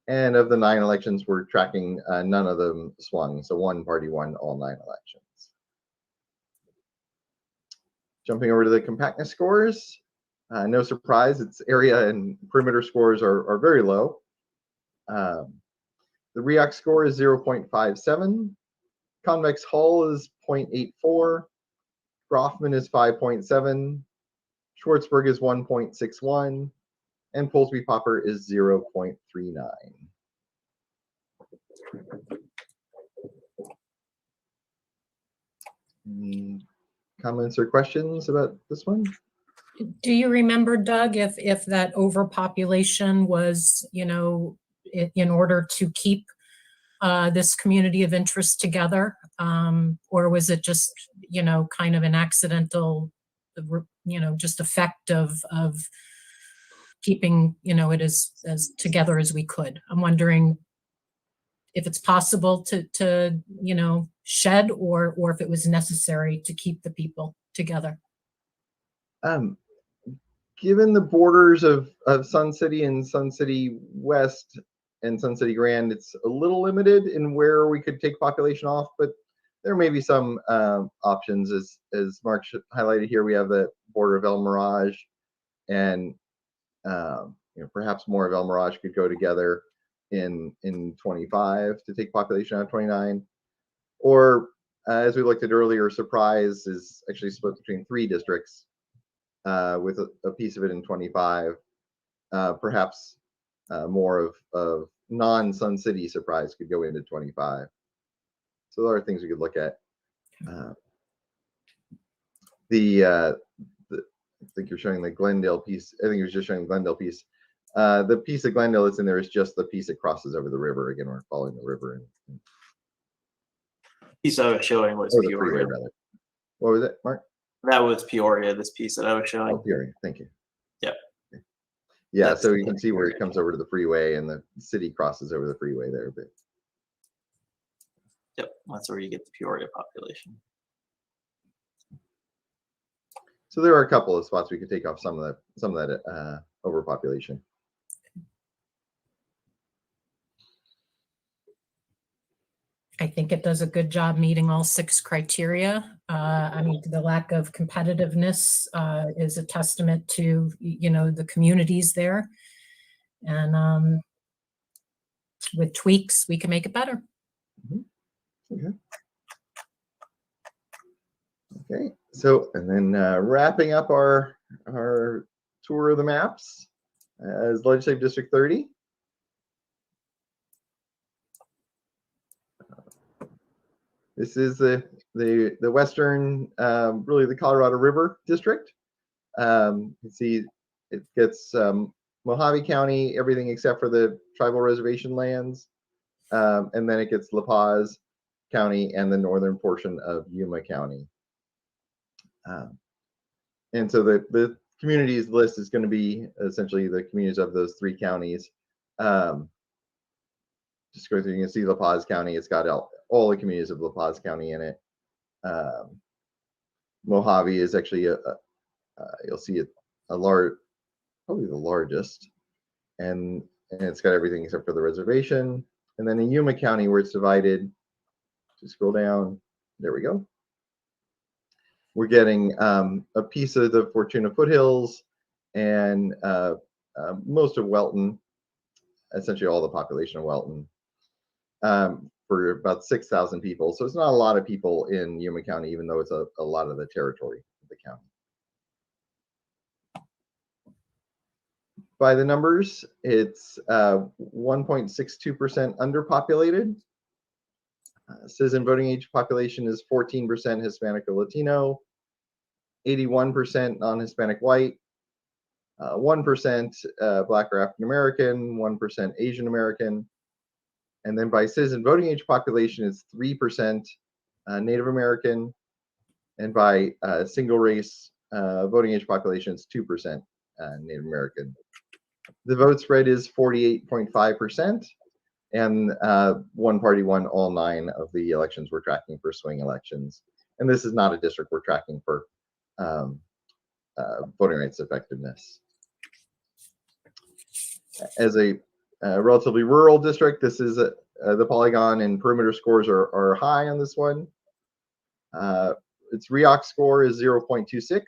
Speaker 3: and of the 9 elections we're tracking, none of them swung, so one party won all 9 elections. Jumping over to the compactness scores, no surprise, its area and perimeter scores are very low. The REAC score is 0.57. Convex hull is 0.84. Groffman is 5.7. Schwartzberg is 1.61. And Polsby Popper is 0.39. Any comments or questions about this one?
Speaker 1: Do you remember, Doug, if that overpopulation was, in order to keep this community of interest together? Or was it just, kind of an accidental, just effect of keeping, it as together as we could? I'm wondering if it's possible to shed, or if it was necessary to keep the people together.
Speaker 3: Given the borders of Sun City and Sun City West and Sun City Grand, it's a little limited in where we could take population off, but there may be some options. As Mark highlighted here, we have the border of El Mirage, and perhaps more of El Mirage could go together in 25 to take population out of 29. Or as we looked at earlier, Surprise is actually split between 3 districts, with a piece of it in 25. Perhaps more of non-Sun City Surprise could go into 25. So there are things we could look at. I think you're showing the Glendale piece. I think it was just showing the Glendale piece. The piece of Glendale that's in there is just the piece that crosses over the river. Again, we're following the river.
Speaker 2: Piece I was showing was
Speaker 3: Or the freeway,
Speaker 2: Peoria.
Speaker 3: rather. What was it, Mark?
Speaker 2: That was Peoria, this piece that I was showing.
Speaker 3: Oh, Peoria. Thank you.
Speaker 2: Yep.
Speaker 3: Yeah,
Speaker 2: That's
Speaker 3: so you can see where it comes over to the freeway and the city crosses over the freeway there a bit.
Speaker 2: Yep, that's where you get the Peoria population.
Speaker 3: So there are a couple of spots we could take off some of that overpopulation.
Speaker 1: I think it does a good job meeting all 6 criteria. I mean, the lack of competitiveness is a testament to, the communities there. And with tweaks, we can make it better.
Speaker 3: Okay. Okay. So, and then wrapping up our tour of the maps as Legislative District 30. This is the western, really the Colorado River district. You can see it gets Mojave County, everything except for the tribal reservation lands, and then it gets La Paz County and the northern portion of Yuma County. And so the communities list is going to be essentially the communities of those 3 counties. Just go through, you can see La Paz County, it's got all the communities of La Paz County in it. Mojave is actually you'll see it probably the largest, and it's got everything except for the reservation. And then in Yuma County, where it's divided, just scroll down, there we go. We're getting a piece of the Fortuna Foothills and most of Welton, essentially all the population of Welton, for about 6,000 people. So it's not a lot of people in Yuma County, even though it's a lot of the territory of the county. By the numbers, it's 1.62% underpopulated. Citizen voting age population is 14% Hispanic or Latino, 81% non-Hispanic white, 1% Black or African American, 1% Asian American. And then by citizen voting age population, it's 3% Native American. And by single race voting age population, it's 2% Native American. The vote spread is 48.5%. And one party won all 9 of the elections we're tracking for swing elections. And this is not a district we're tracking for voting rights effectiveness. As a relatively rural district, this is the polygon and perimeter scores are high on this one. Its REOC score is 0.26.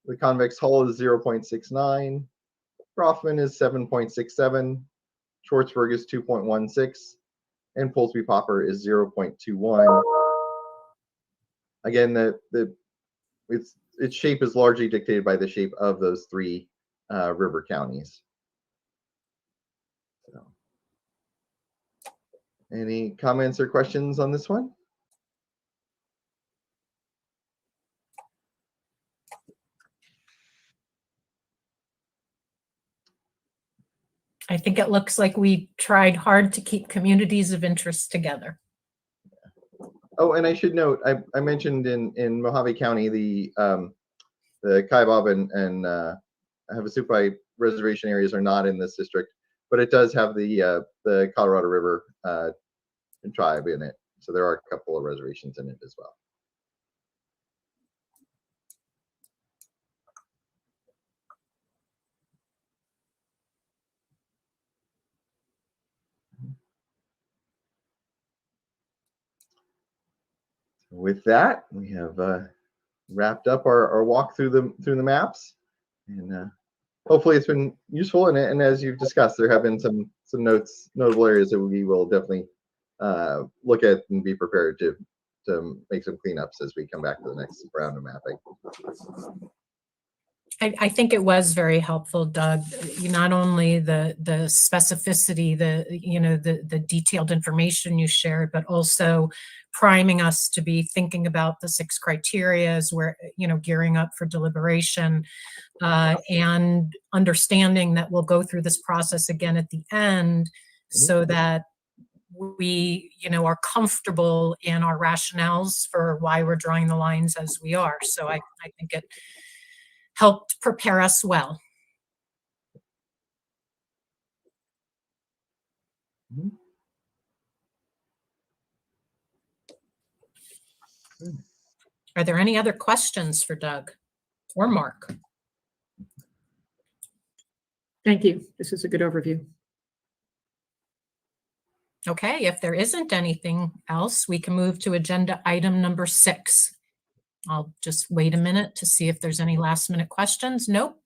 Speaker 3: The convex hull is 0.69. Groffman is 7.67. Schwartzberg is 2.16, and Polsby-Popper is 0.21. Again, its shape is largely dictated by the shape of those 3 river counties. So, any comments or questions on this one?
Speaker 1: I think it looks like we tried hard to keep communities of interest together.
Speaker 3: Oh, and I should note, I mentioned in Mojave County, the Kaibab and Havasupai reservation areas are not in this district, but it does have the Colorado River tribe in it. So there are a couple of reservations in it as well. With that, we have wrapped up our walk through the maps, and hopefully it's been useful. And as you've discussed, there have been some notable areas that we will definitely look at and be prepared to make some cleanups as we come back to the next round of mapping.
Speaker 1: I think it was very helpful, Doug. Not only the specificity, the detailed information you shared, but also priming us to be thinking about the 6 criteria as we're, gearing up for deliberation, and understanding that we'll go through this process again at the end, so that we, are comfortable in our rationales for why we're drawing the lines as we are. So I think it helped prepare us well. Are there any other questions for Doug or Mark?
Speaker 4: Thank you. This is a good overview.
Speaker 1: Okay, if there isn't anything else, we can move to agenda item number 6. I'll just wait a minute to see if there's any last minute questions. Nope.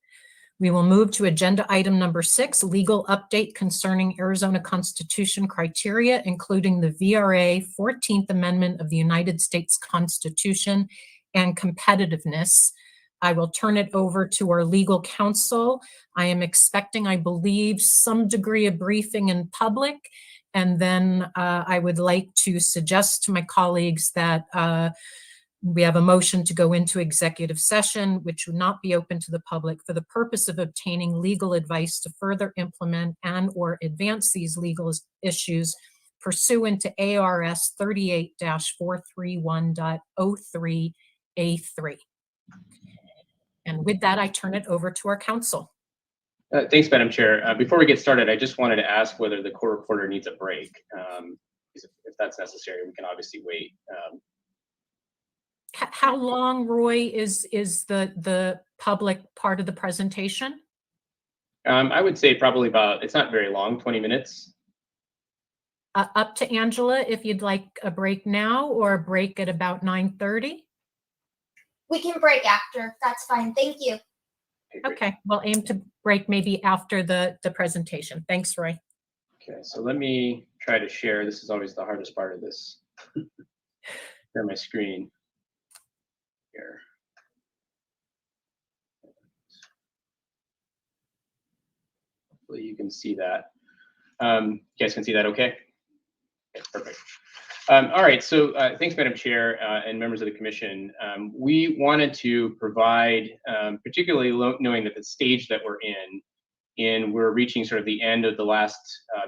Speaker 1: We will move to agenda item number 6, legal update concerning Arizona Constitution criteria, including the VRA 14th Amendment of the United States Constitution and competitiveness. I will turn it over to our legal counsel. I am expecting, I believe, some degree of briefing in public. And then I would like to suggest to my colleagues that we have a motion to go into executive session, which would not be open to the public, for the purpose of obtaining legal advice to further implement and or advance these legal issues pursuant to ARS 38-431.03A3. And with that, I turn it over to our counsel.
Speaker 5: Thanks, Madam Chair. Before we get started, I just wanted to ask whether the court reporter needs a break. If that's necessary, we can obviously wait.
Speaker 1: How long, Roy, is the public part of the presentation?
Speaker 5: I would say probably about, it's not very long, 20 minutes.
Speaker 1: Up to Angela, if you'd like a break now or a break at about 9:30.
Speaker 6: We can break after. That's fine. Thank you.
Speaker 1: Okay, we'll aim to break maybe after the presentation. Thanks, Roy.
Speaker 5: Okay, so let me try to share. This is always the hardest part of this. Share my screen here. Hopefully you can see that. You guys can see that okay? Okay, perfect. All right, so thanks, Madam Chair and members of the Commission. We wanted to provide, particularly knowing that the stage that we're in, we're reaching sort of the end of the last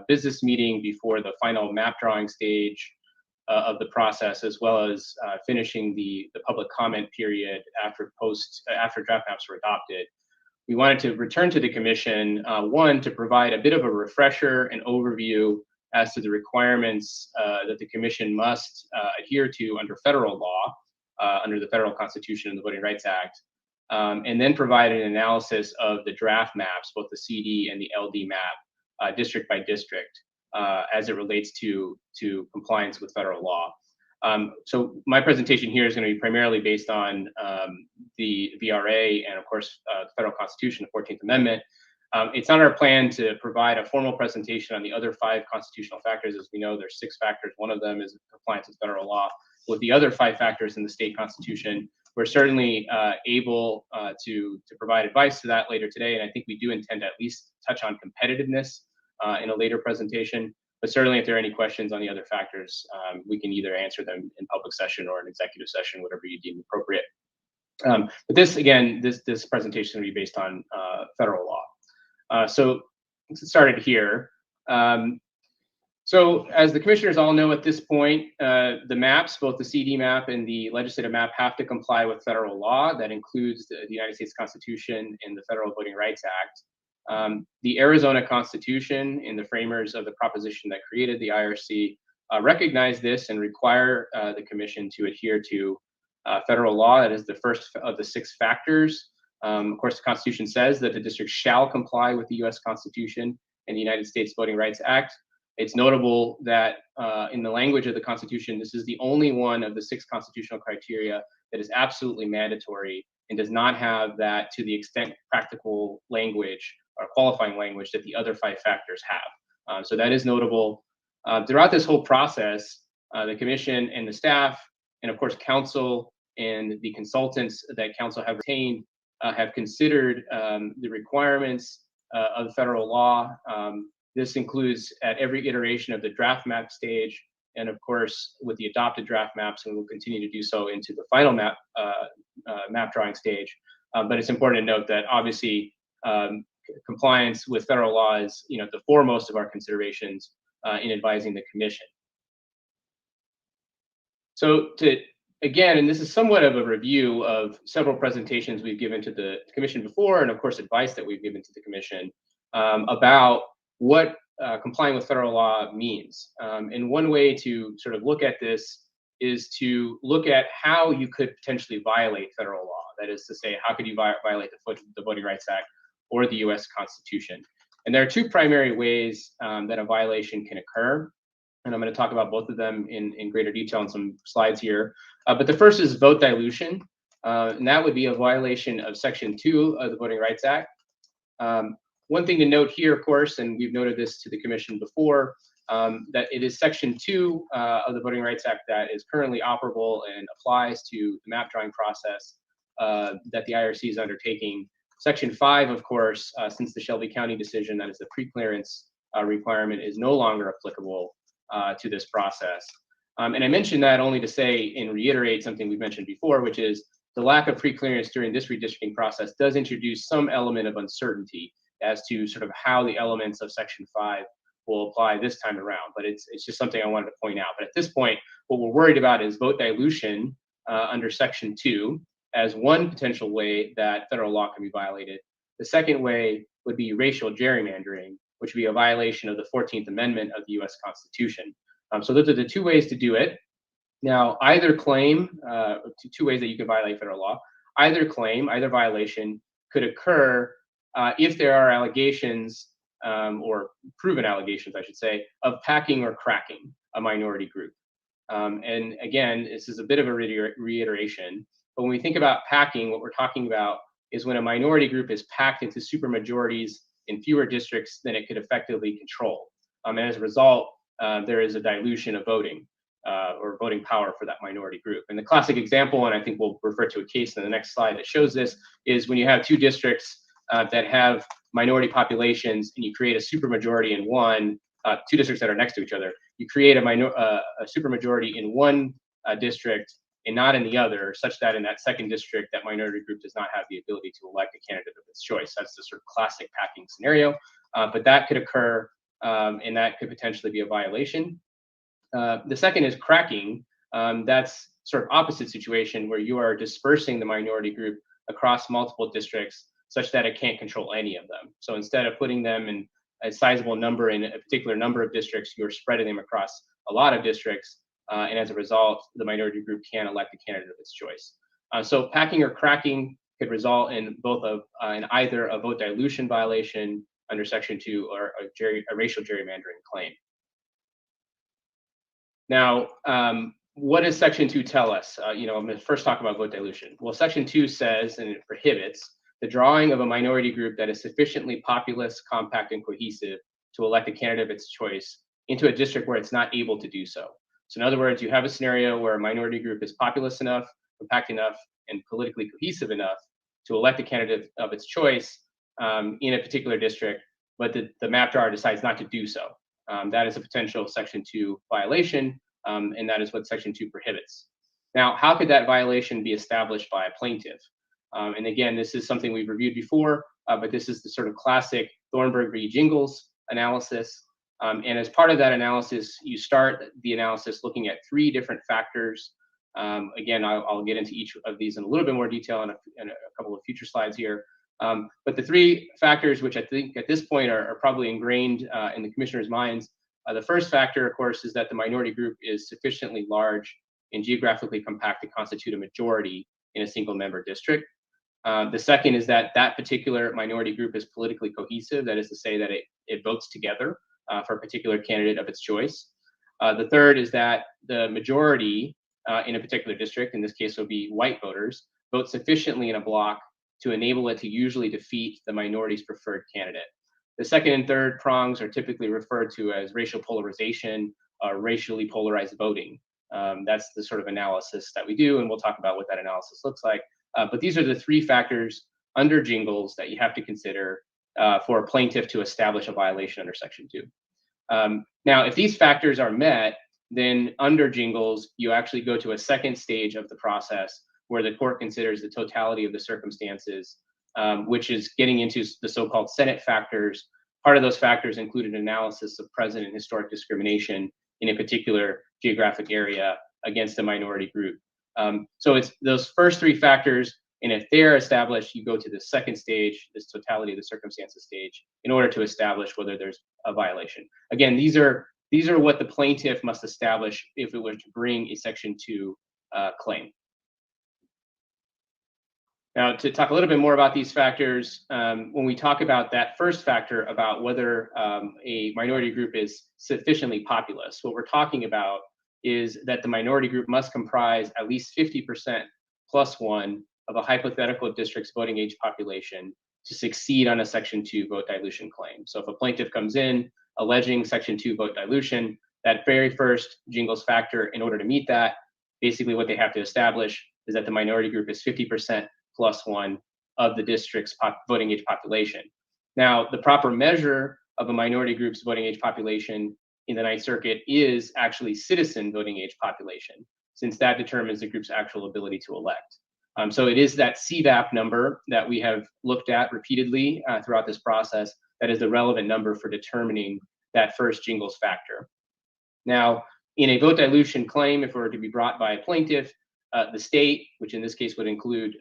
Speaker 5: business meeting before the final map drawing stage of the process, as well as finishing the public comment period after draft maps were adopted. We wanted to return to the Commission, one, to provide a bit of a refresher and overview as to the requirements that the Commission must adhere to under federal law, under the federal Constitution and the Voting Rights Act, and then provide an analysis of the draft maps, both the CD and the LD map, district by district, as it relates to compliance with federal law. So my presentation here is going to be primarily based on the VRA and, of course, the federal Constitution, the 14th Amendment. It's not our plan to provide a formal presentation on the other 5 constitutional factors. As we know, there's 6 factors. One of them is compliance with federal law. With the other 5 factors in the state constitution, we're certainly able to provide advice to that later today. And I think we do intend to at least touch on competitiveness in a later presentation. But certainly, if there are any questions on the other factors, we can either answer them in public session or an executive session, whatever you deem appropriate. But this, again, this presentation will be based on federal law. So started here. So as the commissioners all know at this point, the maps, both the CD map and the legislative map, have to comply with federal law. That includes the United States Constitution and the Federal Voting Rights Act. The Arizona Constitution and the framers of the proposition that created the IRC recognize this and require the commission to adhere to federal law. That is the first of the 6 factors. Of course, the Constitution says that the district shall comply with the U.S. Constitution and the United States Voting Rights Act. It's notable that in the language of the Constitution, this is the only one of the 6 constitutional criteria that is absolutely mandatory and does not have that to the extent practical language or qualifying language that the other 5 factors have. So that is notable. Throughout this whole process, the commission and the staff, and of course counsel and the consultants that counsel have retained, have considered the requirements of federal law. This includes at every iteration of the draft map stage, and of course with the adopted draft maps, and we'll continue to do so into the final map drawing stage. But it's important to note that obviously compliance with federal law is, the foremost of our considerations in advising the commission. So again, and this is somewhat of a review of several presentations we've given to the commission before, and of course advice that we've given to the commission about what complying with federal law means. And one way to sort of look at this is to look at how you could potentially violate federal law. That is to say, how could you violate the Voting Rights Act or the U.S. Constitution? And there are 2 primary ways that a violation can occur. And I'm going to talk about both of them in greater detail in some slides here. But the first is vote dilution. And that would be a violation of Section 2 of the Voting Rights Act. One thing to note here, of course, and we've noted this to the commission before, that it is Section 2 of the Voting Rights Act that is currently operable and applies to the map drawing process that the IRC is undertaking. Section 5, of course, since the Shelby County decision, that is the preclearance requirement, is no longer applicable to this process. And I mentioned that only to say and reiterate something we've mentioned before, which is the lack of preclearance during this redistricting process does introduce some element of uncertainty as to sort of how the elements of Section 5 will apply this time around. But it's just something I wanted to point out. But at this point, what we're worried about is vote dilution under Section 2 as one potential way that federal law can be violated. The second way would be racial gerrymandering, which would be a violation of the 14th Amendment of the U.S. Constitution. So those are the 2 ways to do it. Now, either claim, 2 ways that you can violate federal law, either claim, either violation could occur if there are allegations, or proven allegations, I should say, of packing or cracking a minority group. And again, this is a bit of a reiteration, but when we think about packing, what we're talking about is when a minority group is packed into supermajorities in fewer districts than it could effectively control. And as a result, there is a dilution of voting or voting power for that minority group. And the classic example, and I think we'll refer to a case in the next slide that shows this, is when you have 2 districts that have minority populations and you create a supermajority in one, 2 districts that are next to each other, you create a supermajority in one district and not in the other, such that in that second district, that minority group does not have the ability to elect a candidate of its choice. That's the sort of classic packing scenario, but that could occur and that could potentially be a violation. The second is cracking. That's sort of opposite situation where you are dispersing the minority group across multiple districts such that it can't control any of them. So instead of putting them in a sizable number in a particular number of districts, you're spreading them across a lot of districts. And as a result, the minority group can elect a candidate of its choice. So packing or cracking could result in both in either a vote dilution violation under Section 2 or a racial gerrymandering claim. Now, what does Section 2 tell us? I'm going to first talk about vote dilution. Well, Section 2 says, and it prohibits, the drawing of a minority group that is sufficiently populous, compact, and cohesive to elect a candidate of its choice into a district where it's not able to do so. So in other words, you have a scenario where a minority group is populous enough, compact enough, and politically cohesive enough to elect a candidate of its choice in a particular district, but the map drawer decides not to do so. That is a potential Section 2 violation, and that is what Section 2 prohibits. Now, how could that violation be established by a plaintiff? And again, this is something we've reviewed before, but this is the sort of classic Thornburg v. Jingles analysis. And as part of that analysis, you start the analysis looking at 3 different factors. Again, I'll get into each of these in a little bit more detail in a couple of future slides here. But the 3 factors, which I think at this point are probably ingrained in the commissioner's minds, the first factor, of course, is that the minority group is sufficiently large and geographically compact to constitute a majority in a single member district. The second is that that particular minority group is politically cohesive, that is to say that it votes together for a particular candidate of its choice. The third is that the majority in a particular district, in this case will be white voters, vote sufficiently in a block to enable it to usually defeat the minority's preferred candidate. The second and third prongs are typically referred to as racial polarization or racially polarized voting. That's the sort of analysis that we do, and we'll talk about what that analysis looks like. But these are the 3 factors under Jingles that you have to consider for a plaintiff to establish a violation under Section 2. Now, if these factors are met, then under Jingles, you actually go to a second stage of the process where the court considers the totality of the circumstances, which is getting into the so-called Senate factors. Part of those factors include an analysis of present and historic discrimination in a particular geographic area against a minority group. So it's those first 3 factors, and if they're established, you go to the second stage, this totality of the circumstances stage, in order to establish whether there's a violation. Again, these are what the plaintiff must establish if it were to bring a Section 2 claim. Now, to talk a little bit more about these factors, when we talk about that first factor about whether a minority group is sufficiently populous, what we're talking about is that the minority group must comprise at least 50% plus 1 of a hypothetical district's voting age population to succeed on a Section 2 vote dilution claim. So if a plaintiff comes in alleging Section 2 vote dilution, that very first Jingles factor, in order to meet that, basically what they have to establish is that the minority group is 50% plus 1 of the district's voting age population. Now, the proper measure of a minority group's voting age population in the Ninth Circuit is actually citizen voting age population, since that determines the group's actual ability to elect. So it is that CVAP number that we have looked at repeatedly throughout this process that is the relevant number for determining that first Jingles factor. Now, in a vote dilution claim, if it were to be brought by a plaintiff, the state, which in this case would include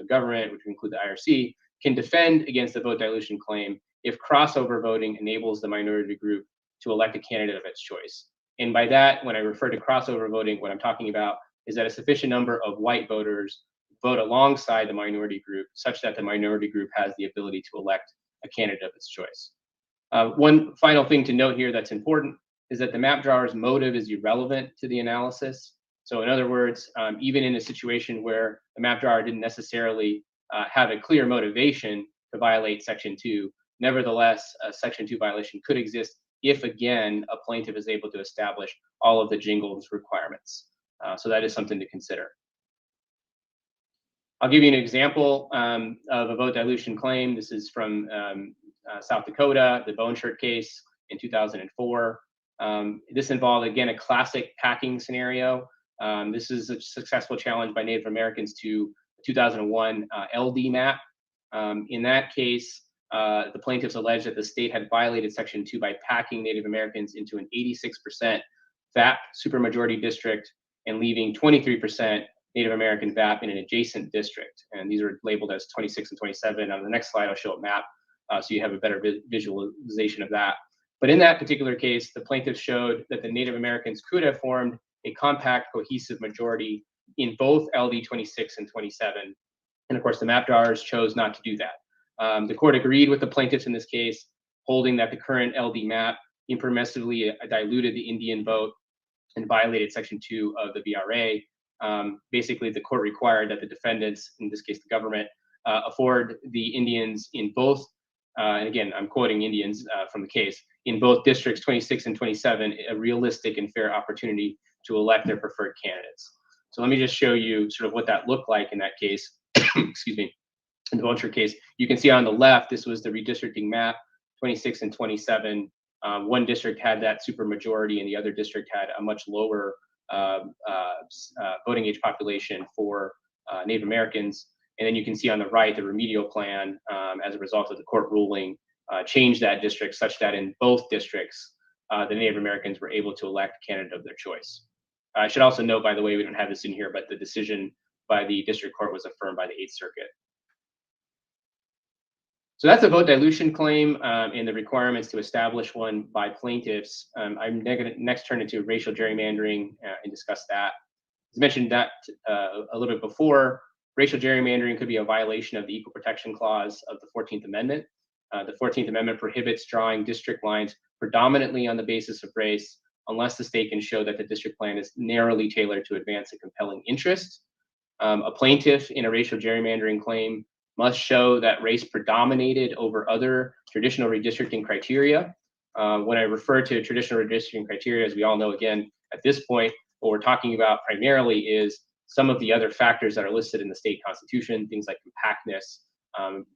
Speaker 5: government, which would include the IRC, can defend against the vote dilution claim if crossover voting enables the minority group to elect a candidate of its choice. And by that, when I refer to crossover voting, what I'm talking about is that a sufficient number of white voters vote alongside the minority group such that the minority group has the ability to elect a candidate of its choice. One final thing to note here that's important is that the map drawer's motive is irrelevant to the analysis. So in other words, even in a situation where the map drawer didn't necessarily have a clear motivation to violate Section 2, nevertheless, a Section 2 violation could exist if, again, a plaintiff is able to establish all of the Jingles requirements. So that is something to consider. I'll give you an example of a vote dilution claim. This is from South Dakota, the Bone Shirt case in 2004. This involved, again, a classic packing scenario. This is a successful challenge by Native Americans to 2001 LD map. In that case, the plaintiffs alleged that the state had violated Section 2 by packing Native Americans into an 86% VAP supermajority district and leaving 23% Native American VAP in an adjacent district. And these are labeled as 26 and 27. On the next slide, I'll show a map so you have a better visualization of that. But in that particular case, the plaintiffs showed that the Native Americans could have formed a compact, cohesive majority in both LD 26 and 27. And of course, the map drawers chose not to do that. The court agreed with the plaintiffs in this case, holding that the current LD map impermissibly diluted the Indian vote and violated Section 2 of the VRA. Basically, the court required that the defendants, in this case the government, afford the Indians in both, and again, I'm quoting Indians from the case, in both districts 26 and 27, a realistic and fair opportunity to elect their preferred candidates. So let me just show you sort of what that looked like in that case. Excuse me. In the Bone Shirt case, you can see on the left, this was the redistricting map, 26 and 27. One district had that supermajority and the other district had a much lower voting age population for Native Americans. And then you can see on the right the remedial plan as a result of the court ruling change that district such that in both districts, the Native Americans were able to elect a candidate of their choice. I should also note, by the way, we don't have this in here, but the decision by the district court was affirmed by the 8th Circuit. So that's a vote dilution claim and the requirements to establish one by plaintiffs. I'm going to next turn into racial gerrymandering and discuss that. As mentioned that a little bit before, racial gerrymandering could be a violation of the Equal Protection Clause of the 14th Amendment. The 14th Amendment prohibits drawing district lines predominantly on the basis of race unless the state can show that the district plan is narrowly tailored to advance a compelling interest. A plaintiff in a racial gerrymandering claim must show that race predominated over other traditional redistricting criteria. When I refer to traditional redistricting criteria, as we all know, again, at this point, what we're talking about primarily is some of the other factors that are listed in the state constitution, things like compactness,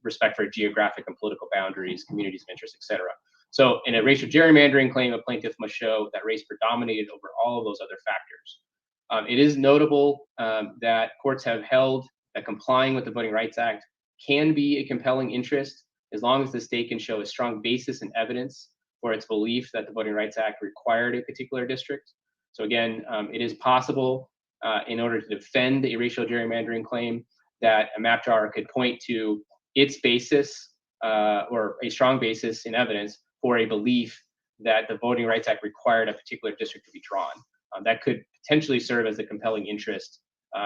Speaker 5: respect for geographic and political boundaries, communities of interest, etc. So in a racial gerrymandering claim, a plaintiff must show that race predominated over all of those other factors. It is notable that courts have held that complying with the Voting Rights Act can be a compelling interest as long as the state can show a strong basis and evidence for its belief that the Voting Rights Act required a particular district. So again, it is possible in order to defend a racial gerrymandering claim that a map drawer could point to its basis or a strong basis in evidence for a belief that the Voting Rights Act required a particular district to be drawn. That could potentially serve as a compelling interest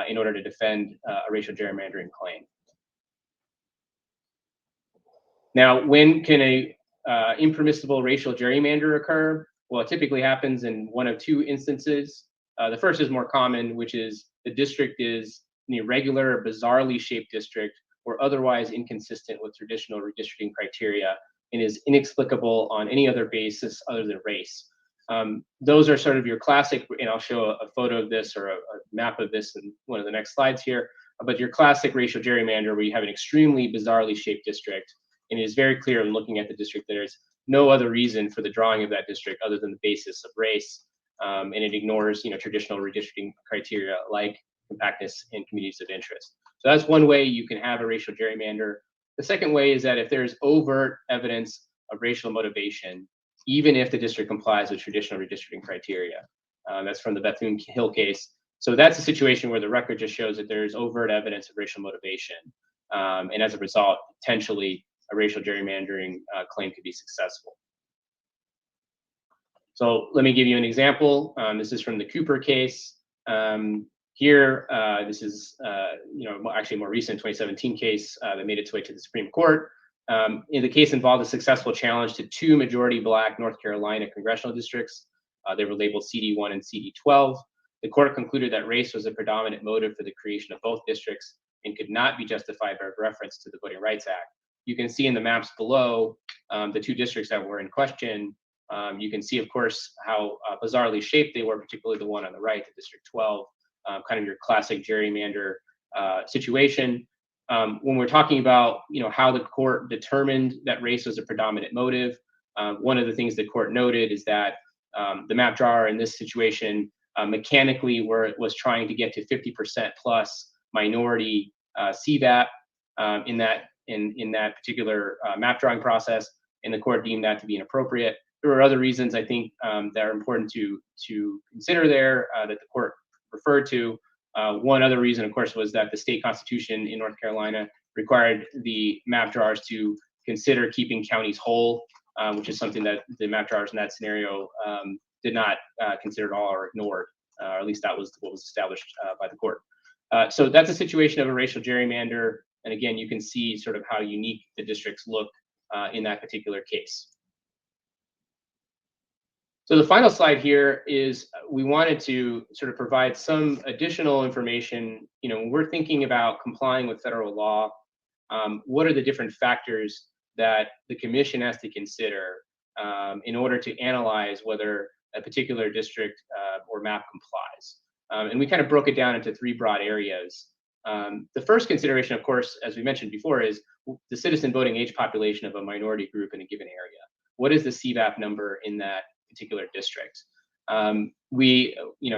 Speaker 5: in order to defend a racial gerrymandering claim. Now, when can a impermissible racial gerrymander occur? Well, it typically happens in one of two instances. The first is more common, which is the district is an irregular, bizarrely shaped district or otherwise inconsistent with traditional redistricting criteria and is inexplicable on any other basis other than race. Those are sort of your classic, and I'll show a photo of this or a map of this in one of the next slides here, but your classic racial gerrymander where you have an extremely bizarrely shaped district, and it is very clear in looking at the district there's no other reason for the drawing of that district other than the basis of race, and it ignores traditional redistricting criteria like compactness and communities of interest. So that's one way you can have a racial gerrymander. The second way is that if there's overt evidence of racial motivation, even if the district complies with traditional redistricting criteria. That's from the Bethune-Hill case. So that's a situation where the record just shows that there's overt evidence of racial motivation. And as a result, potentially a racial gerrymandering claim could be successful. So let me give you an example. This is from the Cooper case. Here, this is actually a more recent 2017 case that made its way to the Supreme Court. In the case involved a successful challenge to two majority Black North Carolina congressional districts. They were labeled CD1 and CD12. The court concluded that race was a predominant motive for the creation of both districts and could not be justified by reference to the Voting Rights Act. You can see in the maps below the two districts that were in question. You can see, of course, how bizarrely shaped they were, particularly the one on the right, the District 12, kind of your classic gerrymander situation. When we're talking about how the court determined that race was a predominant motive, one of the things the court noted is that the map drawer in this situation mechanically was trying to get to 50% plus minority CVAP in that particular map drawing process, and the court deemed that to be inappropriate. There were other reasons I think that are important to consider there that the court referred to. One other reason, of course, was that the state constitution in North Carolina required the map drawers to consider keeping counties whole, which is something that the map drawers in that scenario did not consider at all or ignored, or at least that was what was established by the court. So that's a situation of a racial gerrymander. And again, you can see sort of how unique the districts look in that particular case. So the final slide here is we wanted to sort of provide some additional information. When we're thinking about complying with federal law, what are the different factors that the commission has to consider in order to analyze whether a particular district or map complies? And we kind of broke it down into three broad areas. The first consideration, of course, as we mentioned before, is the citizen voting age population of a minority group in a given area. What is the CVAP number in that particular district?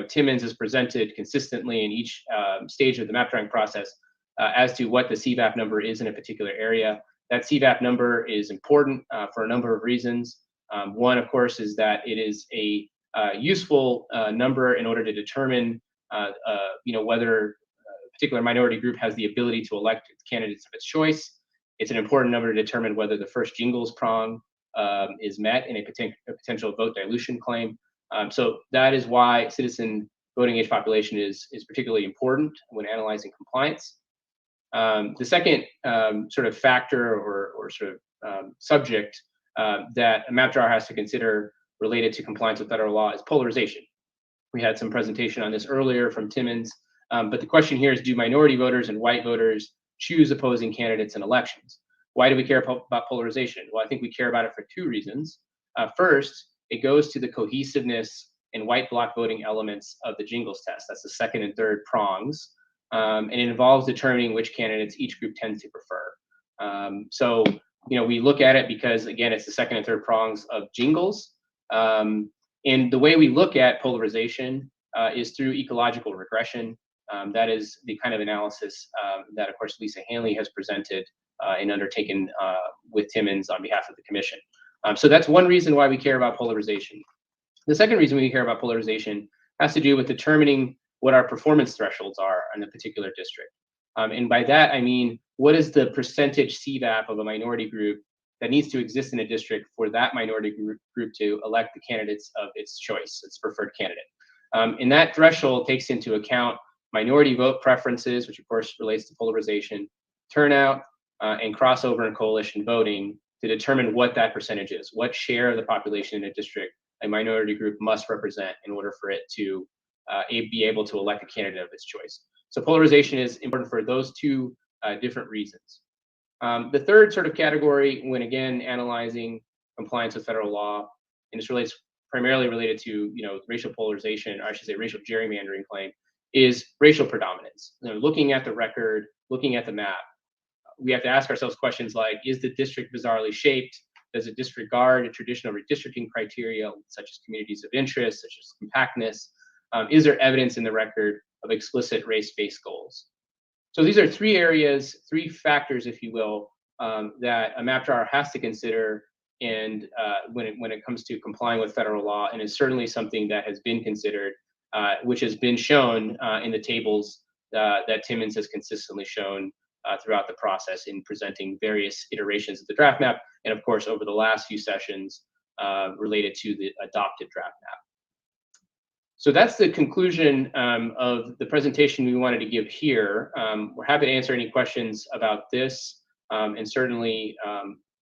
Speaker 5: Timmons has presented consistently in each stage of the map drawing process as to what the CVAP number is in a particular area. That CVAP number is important for a number of reasons. One, of course, is that it is a useful number in order to determine, whether a particular minority group has the ability to elect candidates of its choice. It's an important number to determine whether the first jingles prong is met in a potential vote dilution claim. So that is why citizen voting age population is particularly important when analyzing compliance. The second sort of factor or sort of subject that a map drawer has to consider related to compliance with federal law is polarization. We had some presentation on this earlier from Timmons, but the question here is, do minority voters and white voters choose opposing candidates in elections? Why do we care about polarization? Well, I think we care about it for two reasons. First, it goes to the cohesiveness and white bloc voting elements of the jingles test. That's the second and third prongs. And it involves determining which candidates each group tends to prefer. So, we look at it because, again, it's the second and third prongs of jingles. And the way we look at polarization is through ecological regression. That is the kind of analysis that, of course, Lisa Hanley has presented and undertaken with Timmons on behalf of the commission. So that's one reason why we care about polarization. The second reason we care about polarization has to do with determining what our performance thresholds are in a particular district. And by that, I mean, what is the percentage CVAP of a minority group that needs to exist in a district for that minority group to elect the candidates of its choice, its preferred candidate. And that threshold takes into account minority vote preferences, which of course relates to polarization, turnout, and crossover and coalition voting to determine what that percentage is, what share of the population in a district a minority group must represent in order for it to be able to elect a candidate of its choice. So polarization is important for those two different reasons. The third sort of category, when again analyzing compliance with federal law, and this relates primarily related to racial polarization, or I should say racial gerrymandering claim, is racial predominance. Looking at the record, looking at the map, we have to ask ourselves questions like, is the district bizarrely shaped? Does it disregard traditional redistricting criteria such as communities of interest, such as compactness? Is there evidence in the record of explicit race-based goals? So these are three areas, three factors, if you will, that a map drawer has to consider and when it comes to complying with federal law, and is certainly something that has been considered, which has been shown in the tables that Timmons has consistently shown throughout the process in presenting various iterations of the draft map, and of course over the last few sessions related to the adopted draft map. So that's the conclusion of the presentation we wanted to give here. We're happy to answer any questions about this, and certainly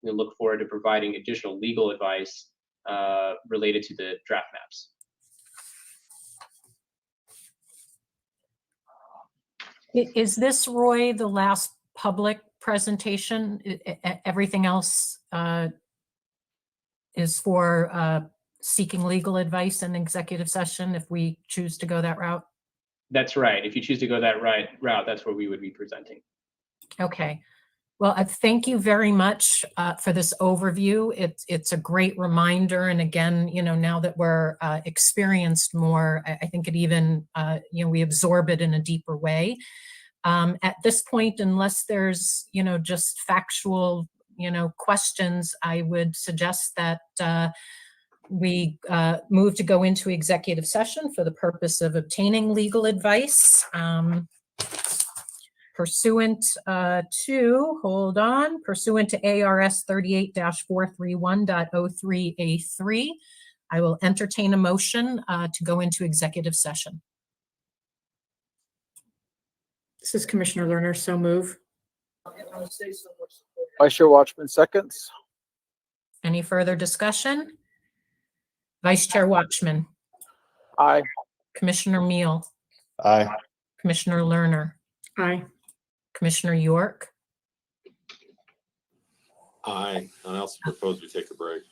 Speaker 5: we look forward to providing additional legal advice related to the draft maps.
Speaker 1: Is this, Roy, the last public presentation? Everything else is for seeking legal advice in executive session if we choose to go that route?
Speaker 5: That's right. If you choose to go that route, that's where we would be presenting.
Speaker 1: Okay. Well, thank you very much for this overview. It's a great reminder. And again, now that we're experienced more, I think it even, we absorb it in a deeper way. At this point, unless there's, just factual, questions, I would suggest that we move to go into executive session for the purpose of obtaining legal advice. Pursuant to ARS 38-431.03A3, I will entertain a motion to go into executive session.
Speaker 4: This is Commissioner Lerner, so move.
Speaker 7: Vice Chair Watchman seconds.
Speaker 1: Any further discussion? Vice Chair Watchman,
Speaker 7: Aye.
Speaker 1: Commissioner Meal,
Speaker 8: Aye.
Speaker 1: Commissioner Lerner,
Speaker 4: Aye.
Speaker 1: Commissioner York,
Speaker 8: Aye. I also propose we take a break.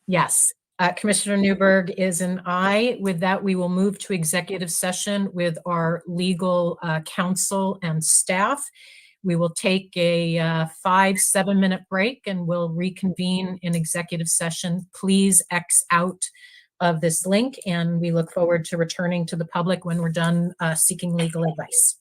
Speaker 1: yes. Commissioner Newberg is an aye. With that, we will move to executive session with our legal counsel and staff. We will take a 5-7 minute break and we'll reconvene in executive session. Please X out of this link, and we look forward to returning to the public when we're done seeking legal advice.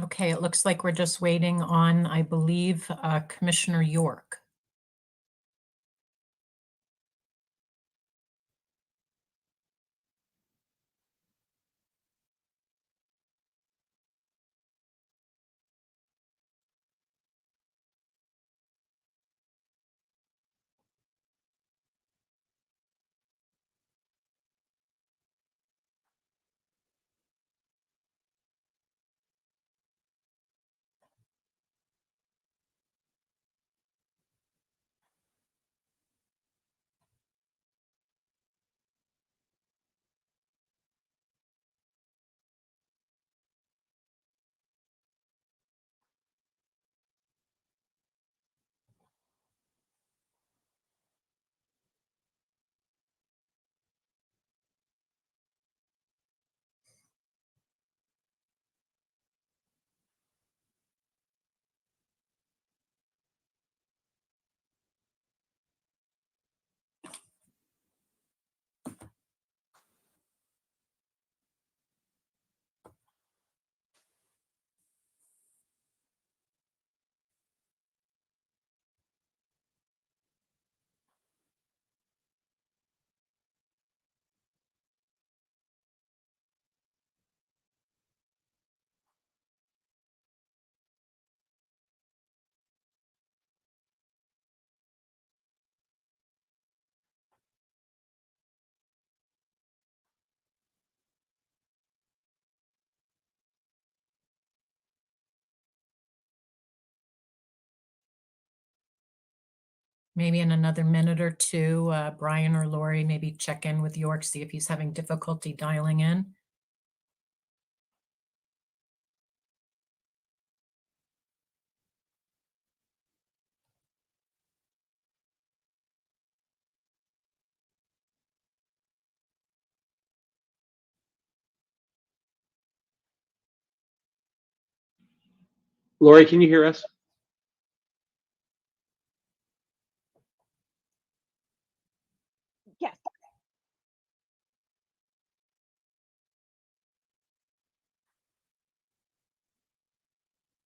Speaker 1: Okay, it looks like we're just waiting on, I believe, Commissioner York. Maybe in another minute or two, Brian or Lori, maybe check in with York, see if he's having difficulty dialing in.
Speaker 5: Lori, can you hear us?
Speaker 9: Yes.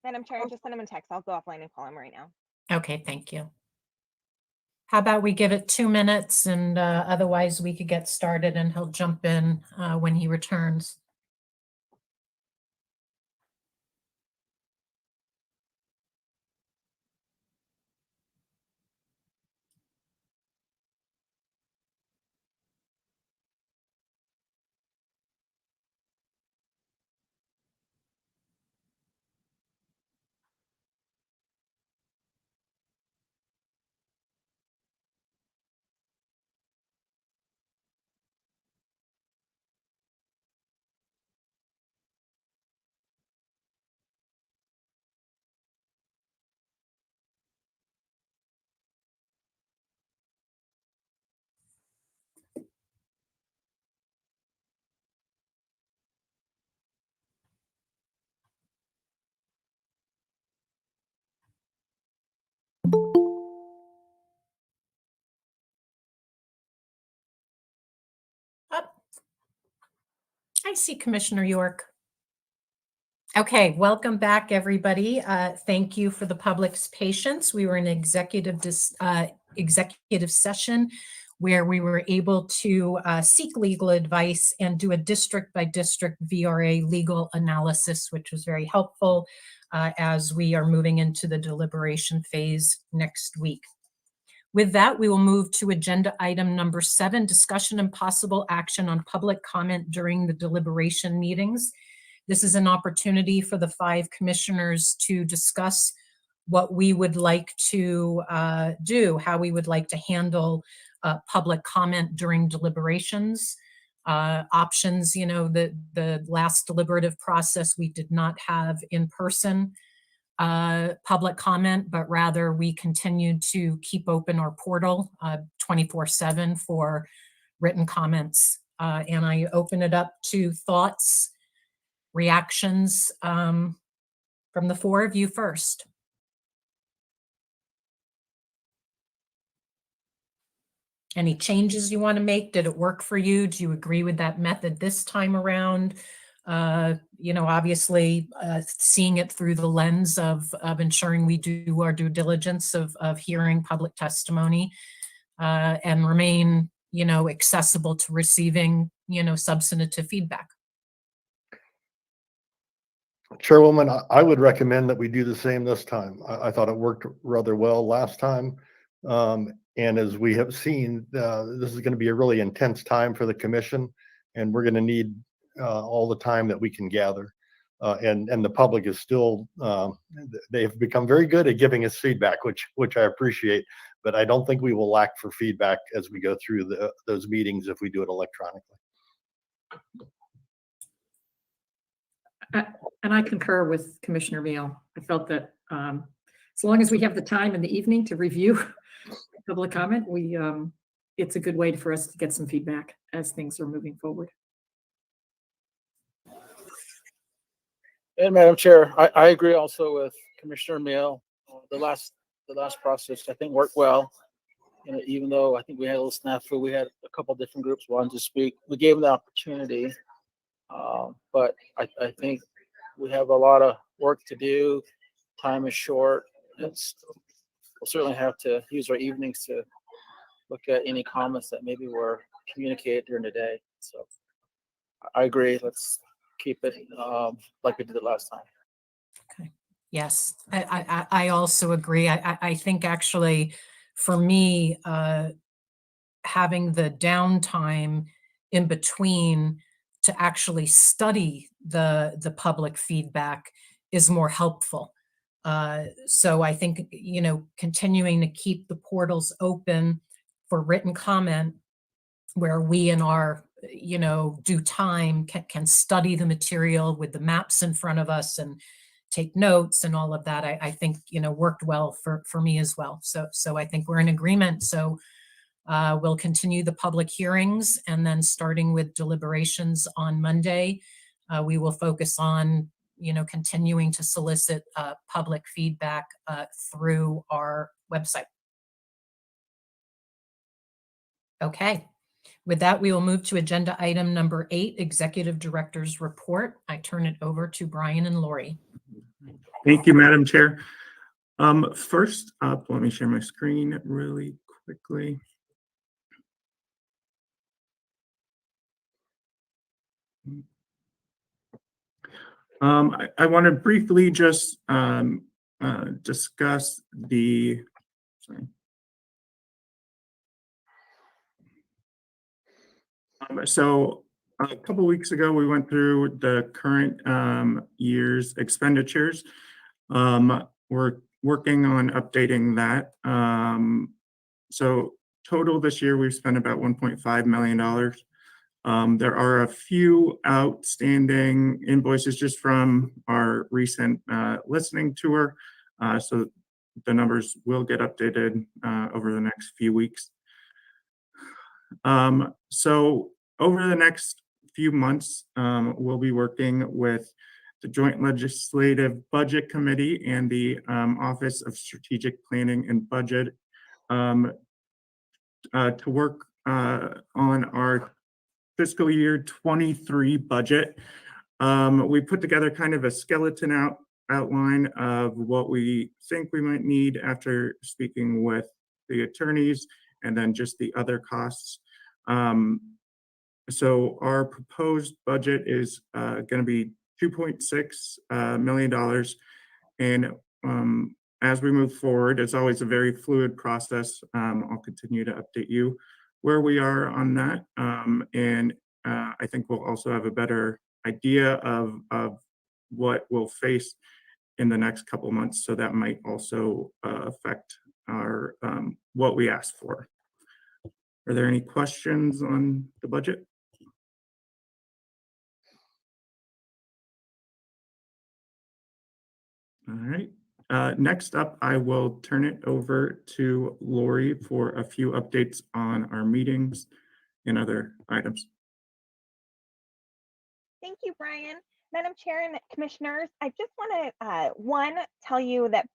Speaker 9: Madam Chair, just send him a text. I'll go offline and call him right now.
Speaker 1: Okay, thank you. How about we give it 2 minutes and otherwise we could get started and he'll jump in when he returns. Up. I see Commissioner York. Okay, welcome back, everybody. Thank you for the public's patience. We were in executive session where we were able to seek legal advice and do a district-by-district VRA legal analysis, which was very helpful as we are moving into the deliberation phase next week. With that, we will move to agenda item number 7, discussion and possible action on public comment during the deliberation meetings. This is an opportunity for the 5 commissioners to discuss what we would like to do, how we would like to handle public comment during deliberations. Options, you know, the last deliberative process, we did not have in-person public comment, but rather we continued to keep open our portal 24/7 for written comments. And I open it up to thoughts, reactions from the 4 of you first. Any changes you want to make? Did it work for you? Do you agree with that method this time around? Obviously seeing it through the lens of ensuring we do our due diligence of hearing public testimony and remain, accessible to receiving, substantive feedback.
Speaker 10: Chairwoman, I would recommend that we do the same this time. I thought it worked rather well last time. And as we have seen, this is going to be a really intense time for the commission, and we're going to need all the time that we can gather. And the public is still, they've become very good at giving us feedback, which I appreciate, but I don't think we will lack for feedback as we go through those meetings if we do it electronically.
Speaker 4: And I concur with Commissioner Meal. I felt that as long as we have the time in the evening to review public comment, it's a good way for us to get some feedback as things are moving forward.
Speaker 7: And Madam Chair, I agree also with Commissioner Meal. The last process I think worked well. Even though I think we had a little snafu, we had a couple different groups wanting to speak. We gave them the opportunity, but I think we have a lot of work to do. Time is short. We'll certainly have to use our evenings to look at any comments that maybe were communicated during the day. So I agree. Let's keep it like we did it last time.
Speaker 1: Okay. Yes, I also agree. I think actually for me, having the downtime in between to actually study the public feedback is more helpful. So I think, continuing to keep the portals open for written comment where we in our, due time can study the material with the maps in front of us and take notes and all of that, I think, worked well for me as well. So I think we're in agreement. So we'll continue the public hearings, and then starting with deliberations on Monday, we will focus on, continuing to solicit public feedback through our website. Okay. With that, we will move to agenda item number 8, Executive Director's Report. I turn it over to Brian and Lori.
Speaker 11: Thank you, Madam Chair. First up, let me share my screen really quickly. I want to briefly just discuss the, sorry. So a couple weeks ago, we went through the current year's expenditures. We're working on updating that. So total this year, we've spent about $1.5 million. There are a few outstanding invoices just from our recent listening tour. So the numbers will get updated over the next few weeks. So over the next few months, we'll be working with the Joint Legislative Budget Committee and the Office of Strategic Planning and Budget to work on our fiscal year 23 budget. We put together kind of a skeleton outline of what we think we might need after speaking with the attorneys, and then just the other costs. So our proposed budget is going to be $2.6 million. And as we move forward, it's always a very fluid process. I'll continue to update you where we are on that. And I think we'll also have a better idea of what we'll face in the next couple of months. So that might also affect our what we asked for. Are there any questions on the budget? All right. Next up, I will turn it over to Lori for a few updates on our meetings and other items.
Speaker 9: Thank you, Brian. Madam Chair and Commissioners, I just want to, tell you that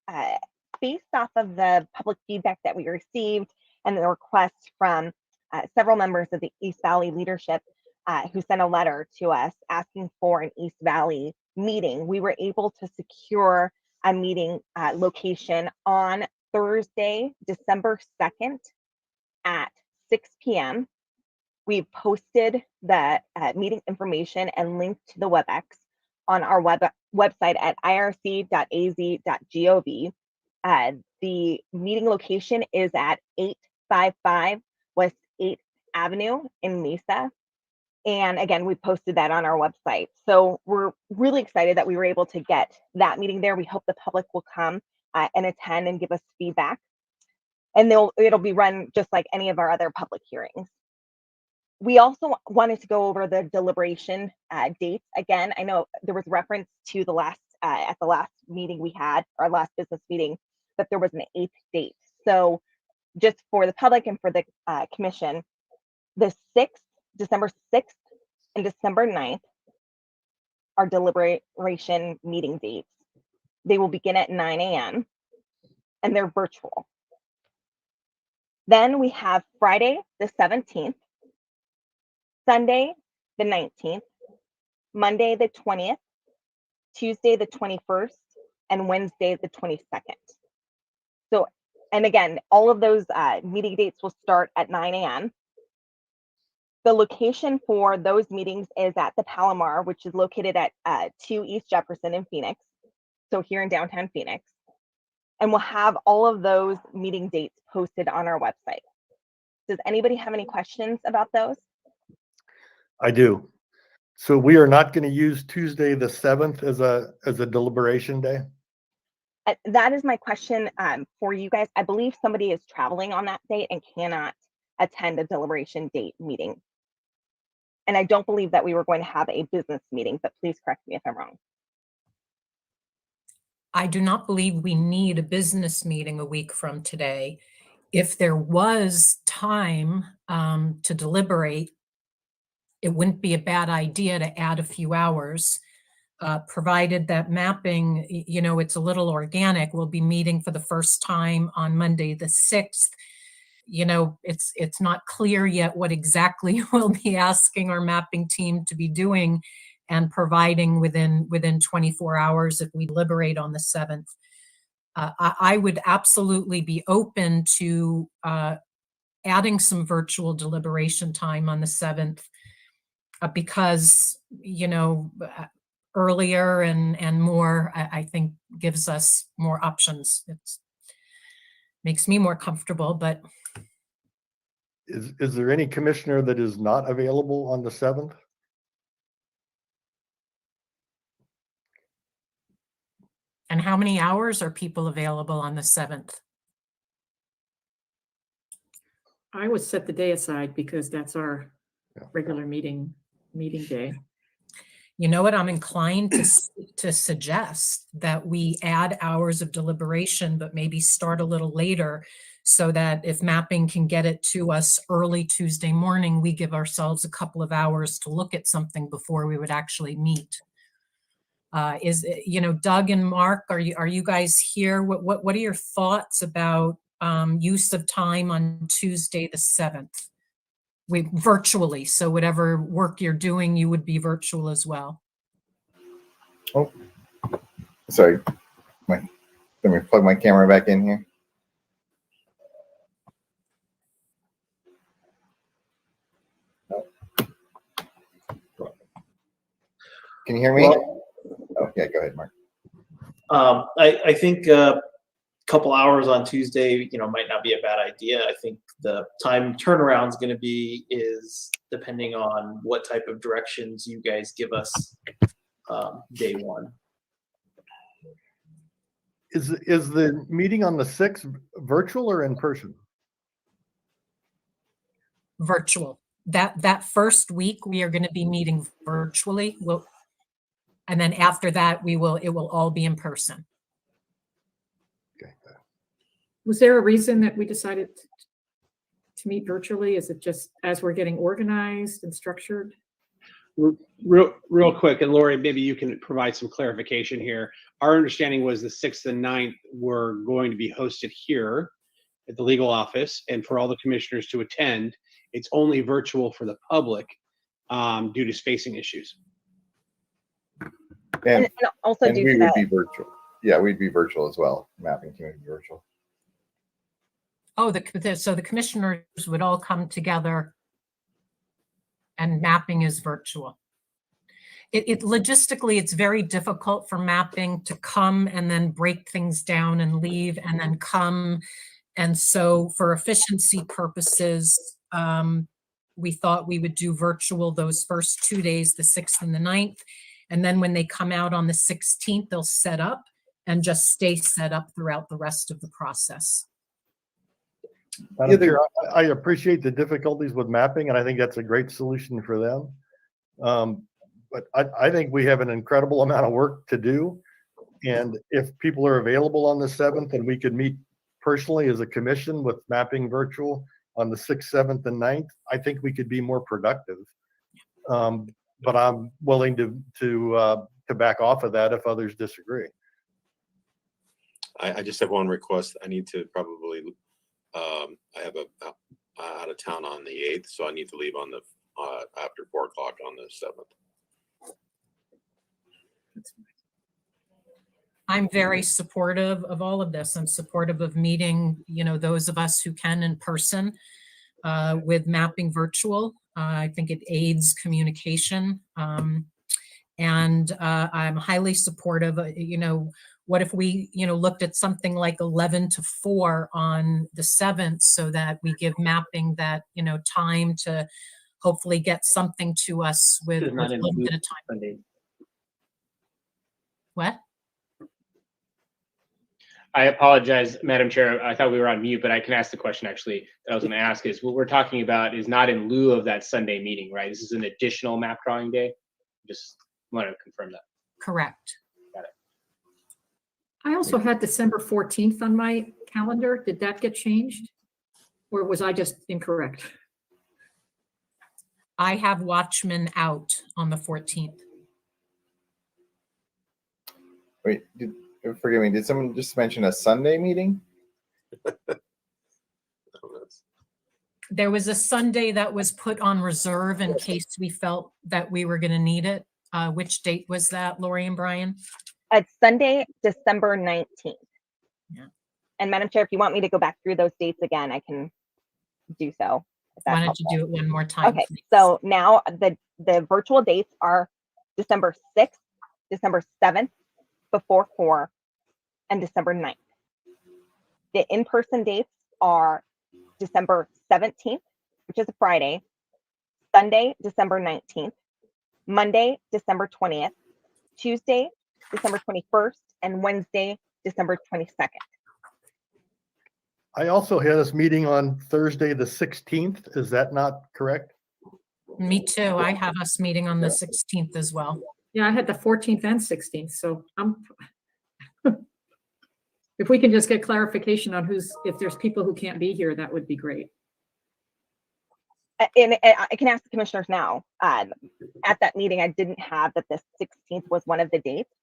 Speaker 9: based off of the public feedback that we received and the requests from several members of the East Valley leadership, who sent a letter to us asking for an East Valley meeting. We were able to secure a meeting location on Thursday, December 2nd at 6 p.m. We've posted the meeting information and linked to the WebEx on our website at irc.az.gov. The meeting location is at 855 West 8th Avenue in Mesa. And again, we posted that on our website. So we're really excited that we were able to get that meeting there. We hope the public will come and attend and give us feedback. And it'll be run just like any of our other public hearings. We also wanted to go over the deliberation dates. Again, I know there was reference to the last at the last meeting we had, our last business meeting, that there was an 8th date. So just for the public and for the commission, the 6th, December 6th and December 9th are deliberation meeting dates. They will begin at 9 a.m. and they're virtual. Then we have Friday, the 17th, Sunday, the 19th, Monday, the 20th, Tuesday, the 21st, and Wednesday, the 22nd. So, and again, all of those meeting dates will start at 9 a.m. The location for those meetings is at the Palomar, which is located at 2 East Jefferson in Phoenix. So here in downtown Phoenix. And we'll have all of those meeting dates posted on our website. Does anybody have any questions about those?
Speaker 10: I do. So we are not going to use Tuesday the 7th as a deliberation day?
Speaker 9: That is my question for you guys. I believe somebody is traveling on that date and cannot attend a deliberation date meeting. And I don't believe that we were going to have a business meeting, but please correct me if I'm wrong.
Speaker 1: I do not believe we need a business meeting a week from today. If there was time to deliberate, it wouldn't be a bad idea to add a few hours, provided that mapping, you know, it's a little organic. We'll be meeting for the first time on Monday, the 6th. You know, it's not clear yet what exactly we'll be asking our mapping team to be doing and providing within 24 hours if we deliberate on the 7th. I would absolutely be open to adding some virtual deliberation time on the 7th because, you know, earlier and more, I think gives us more options. It makes me more comfortable, but.
Speaker 10: Is there any commissioner that is not available on the 7th?
Speaker 1: And how many hours are people available on the 7th?
Speaker 4: I would set the day aside because that's our regular meeting day.
Speaker 1: You know what, I'm inclined to suggest that we add hours of deliberation, but maybe start a little later so that if mapping can get it to us early Tuesday morning, we give ourselves a couple of hours to look at something before we would actually meet. You know, Doug and Mark, are you guys here? What are your thoughts about use of time on Tuesday the 7th? Virtually, so whatever work you're doing, you would be virtual as well.
Speaker 3: Oh, sorry. Let me plug my camera back in here. Can you hear me? Oh, yeah, go ahead, Mark.
Speaker 2: I think a couple hours on Tuesday, you know, might not be a bad idea. I think the time turnaround is going to be depending on what type of directions you guys give us day one.
Speaker 10: Is the meeting on the 6th virtual or in person?
Speaker 1: Virtual. That first week we are going to be meeting virtually. And then after that it will all be in person.
Speaker 10: Okay.
Speaker 4: Was there a reason that we decided to meet virtually? Is it just as we're getting organized and structured?
Speaker 12: Real quick, and Lori, maybe you can provide some clarification here. Our understanding was the 6th and 9th were going to be hosted here at the legal office, and for all the commissioners to attend. It's only virtual for the public. due to spacing issues.
Speaker 3: And,
Speaker 9: also
Speaker 3: and
Speaker 9: due
Speaker 3: we
Speaker 9: to
Speaker 3: would
Speaker 9: that,
Speaker 3: be virtual. Yeah, we'd be virtual as well. Mapping team would be virtual.
Speaker 1: Oh, so the commissioners would all come together and mapping is virtual. It logistically, it's very difficult for mapping to come and then break things down and leave and then come. And so for efficiency purposes, we thought we would do virtual those first 2 days, the 6th and the 9th. And then when they come out on the 16th, they'll set up and just stay set up throughout the rest of the process.
Speaker 10: Madam Chair, I appreciate the difficulties with mapping, and I think that's a great solution for them. But I think we have an incredible amount of work to do. And if people are available on the 7th and we could meet personally as a commission with mapping virtual on the 6th, 7th, and 9th, I think we could be more productive. But I'm willing to back off of that if others disagree.
Speaker 8: I just have one request. I need to probably, I have a out of town on the 8th, so I need to leave on the after 4 o'clock on the 7th.
Speaker 1: I'm very supportive of all of this. I'm supportive of meeting, those of us who can in person with mapping virtual. I think it aids communication. And I'm highly supportive. What if we, looked at something like 11 to 4 on the 7th so that we give mapping that, time to hopefully get something to us with a little bit of time.
Speaker 5: Sunday.
Speaker 1: What?
Speaker 5: I apologize, Madam Chair. I thought we were on mute, but I can ask the question actually that I was going to ask is what we're talking about is not in lieu of that Sunday meeting, right? This is an additional map drawing day. Just want to confirm that.
Speaker 1: Correct.
Speaker 5: Got it.
Speaker 4: I also had December 14th on my calendar. Did that get changed? Or was I just incorrect?
Speaker 1: I have Watchmen out on the 14th.
Speaker 3: Wait, forgive me, did someone just mention a Sunday meeting?
Speaker 1: There was a Sunday that was put on reserve in case we felt that we were going to need it. Which date was that, Lori and Brian?
Speaker 9: it's Sunday, December 19th.
Speaker 1: Yeah.
Speaker 9: And Madam Chair, if you want me to go back through those dates again, I can do so. if that's
Speaker 1: Why don't you
Speaker 9: helpful.
Speaker 1: do it one more time?
Speaker 9: Okay,
Speaker 1: please?
Speaker 9: so now the virtual dates are December 6th, December 7th, before 4, and December 9th. The in-person dates are December 17th, which is a Friday, Sunday, December 19th, Monday, December 20th, Tuesday, December 21st, and Wednesday, December 22nd.
Speaker 10: I also had us meeting on Thursday, the 16th. Is that not correct?
Speaker 1: Me too. I have us meeting on the 16th as well.
Speaker 4: Yeah, I had the 14th and 16th, so if we can just get clarification on if there's people who can't be here, that would be great.
Speaker 9: And I can ask the commissioners now. At that meeting, I didn't have that the 16th was one of the dates.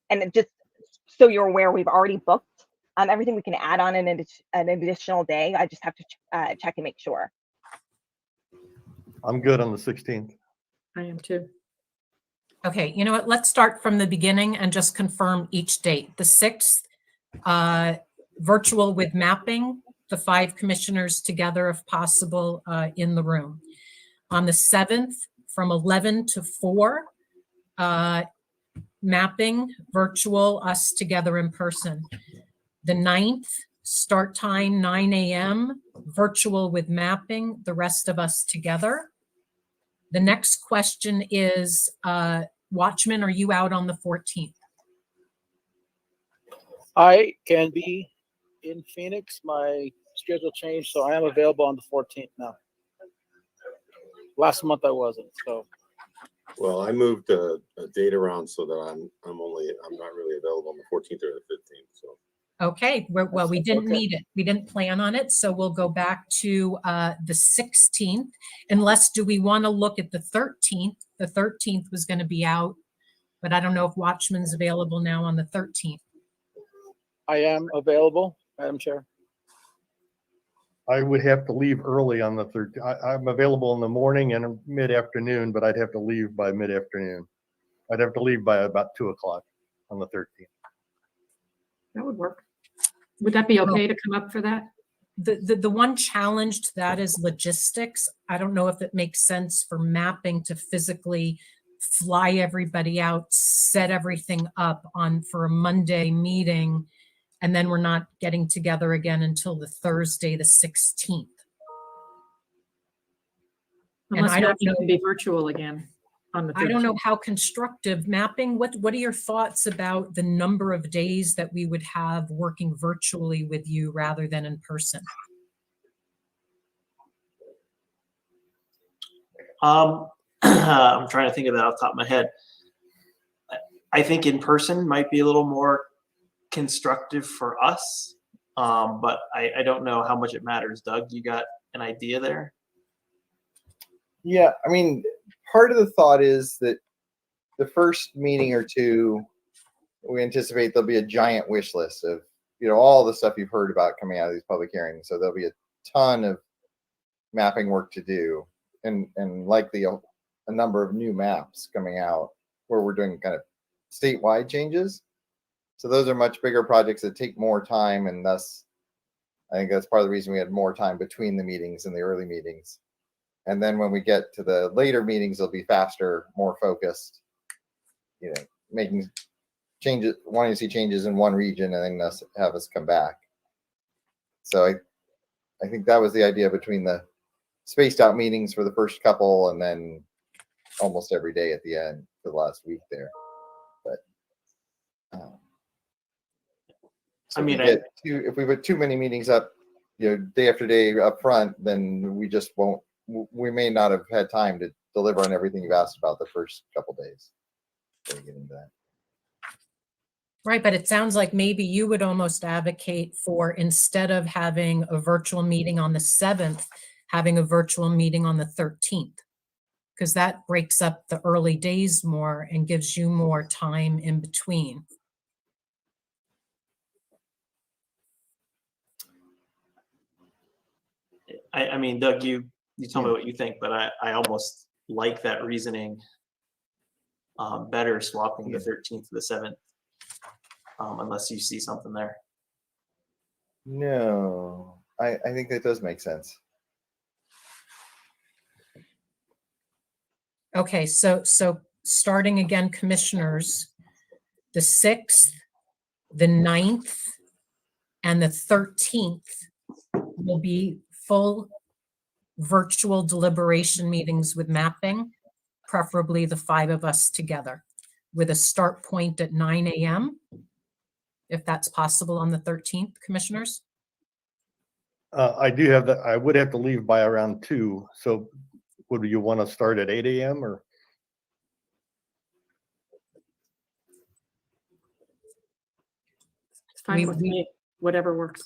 Speaker 9: And it just so you're aware, we've already booked everything we can add on an additional day. I just have to check and make sure.
Speaker 10: I'm good on the 16th.
Speaker 4: I am too.
Speaker 1: Okay, you know what? Let's start from the beginning and just confirm each date. The 6th, virtual with mapping, the 5 commissioners together if possible in the room. On the 7th, from 11 to 4, mapping, virtual, us together in person. The 9th, start time 9 a.m., virtual with mapping, the rest of us together. The next question is, Watchman, are you out on the 14th?
Speaker 7: I can be in Phoenix. My schedule changed, so I am available on the 14th now. Last month I wasn't, so.
Speaker 8: Well, I moved a date around so that I'm not really available on the 14th or the 15th. So.
Speaker 1: Okay, well, we didn't
Speaker 7: Okay.
Speaker 1: need it. We didn't plan on it, so we'll go back to the 16th. Unless, do we want to look at the 13th? The 13th was going to be out, but I don't know if Watchman's available now on the 13th.
Speaker 7: I am available, Madam Chair.
Speaker 10: I would have to leave early on the 13th. I'm available in the morning and mid-afternoon, but I'd have to leave by mid-afternoon. I'd have to leave by about 2 o'clock on the 13th.
Speaker 4: That would work. Would that be okay to come up for that?
Speaker 1: The one challenge to that is logistics. I don't know if it makes sense for mapping to physically fly everybody out, set everything up for a Monday meeting, and then we're not getting together again until the Thursday, the 16th.
Speaker 4: Unless
Speaker 1: I don't
Speaker 4: mapping
Speaker 1: know-
Speaker 4: can be virtual again on the 13th.
Speaker 1: I don't know how constructive mapping, what are your thoughts about the number of days that we would have working virtually with you rather than in person?
Speaker 2: I'm trying to think of that off the top of my head. I think in person might be a little more constructive for us, but I don't know how much it matters. Doug, you got an idea there?
Speaker 3: Yeah, I mean, part of the thought is that the first meeting or two, we anticipate there'll be a giant wish list of, all the stuff you've heard about coming out of these public hearings. So there'll be a ton of mapping work to do, and likely a number of new maps coming out where we're doing kind of statewide changes. So those are much bigger projects that take more time, and thus I think that's part of the reason we had more time between the meetings and the early meetings. And then when we get to the later meetings, they'll be faster, more focused, making changes, wanting to see changes in one region, and then have us come back. So I think that was the idea between the spaced out meetings for the first couple, and then almost every day at the end for the last week there. But so if we put too many meetings up, day after day up front, then we just won't. We may not have had time to deliver on everything you've asked about the first couple days. Get into that.
Speaker 1: Right, but it sounds like maybe you would almost advocate for, instead of having a virtual meeting on the 7th, having a virtual meeting on the 13th, because that breaks up the early days more and gives you more time in between.
Speaker 2: I mean, Doug, you tell me what you think, but I almost like that reasoning better, swapping the 13th to the 7th, unless you see something there.
Speaker 3: No, I think that does make sense.
Speaker 1: Okay, so starting again, commissioners, the 6th, the 9th, and the 13th will be full virtual deliberation meetings with mapping, preferably the 5 of us together, with a start point at 9 a.m., if that's possible on the 13th, commissioners.
Speaker 10: I do have that. I would have to leave by around 2. So would you want to start at 8 a.m. or?
Speaker 4: It's fine with me, whatever works.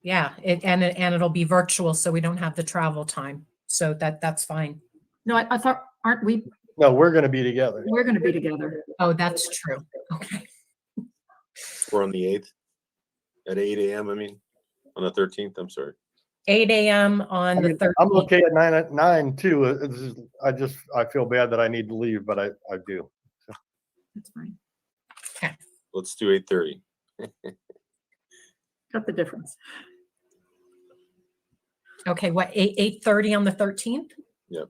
Speaker 1: Yeah, and it'll be virtual, so we don't have the travel time. So that's fine.
Speaker 4: No, I thought, aren't we?
Speaker 10: No, we're going to be together.
Speaker 4: We're going to be together.
Speaker 1: Oh, that's true. Okay.
Speaker 8: We're on the 8th at 8 a.m. I mean, on the 13th. I'm sorry.
Speaker 1: 8 a.m. on the 13th.
Speaker 10: I'm okay at 9 too. I feel bad that I need to leave, but I do. So.
Speaker 4: That's fine.
Speaker 1: Okay.
Speaker 8: Let's do 8:30.
Speaker 4: Cut the difference.
Speaker 1: Okay, what, 8:30 on the 13th?
Speaker 8: Yep.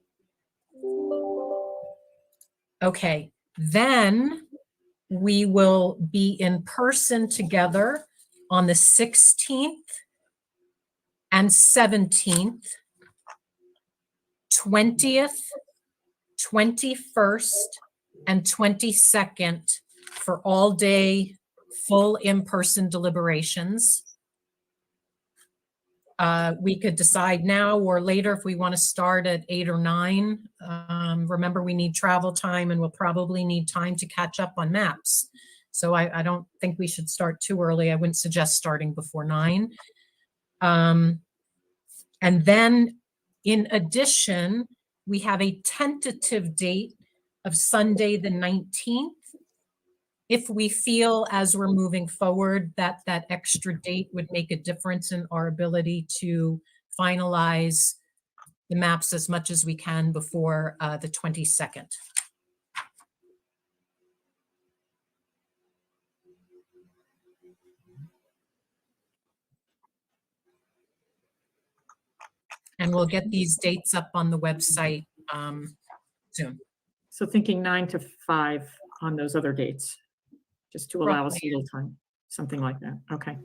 Speaker 1: Okay, then we will be in person together on the 16th and 17th, 20th, 21st, and 22nd for all day full in-person deliberations. We could decide now or later if we want to start at 8 or 9. Remember, we need travel time and we'll probably need time to catch up on maps. So I don't think we should start too early. I wouldn't suggest starting before 9. And then in addition, we have a tentative date of Sunday, the 19th. if we feel as we're moving forward that that extra date would make a difference in our ability to finalize the maps as much as we can before the 22nd. And we'll get these dates up on the website soon.
Speaker 4: So thinking 9 to 5 on those other dates, just to allow us a
Speaker 1: Roughly.
Speaker 4: little time, something like that. Okay.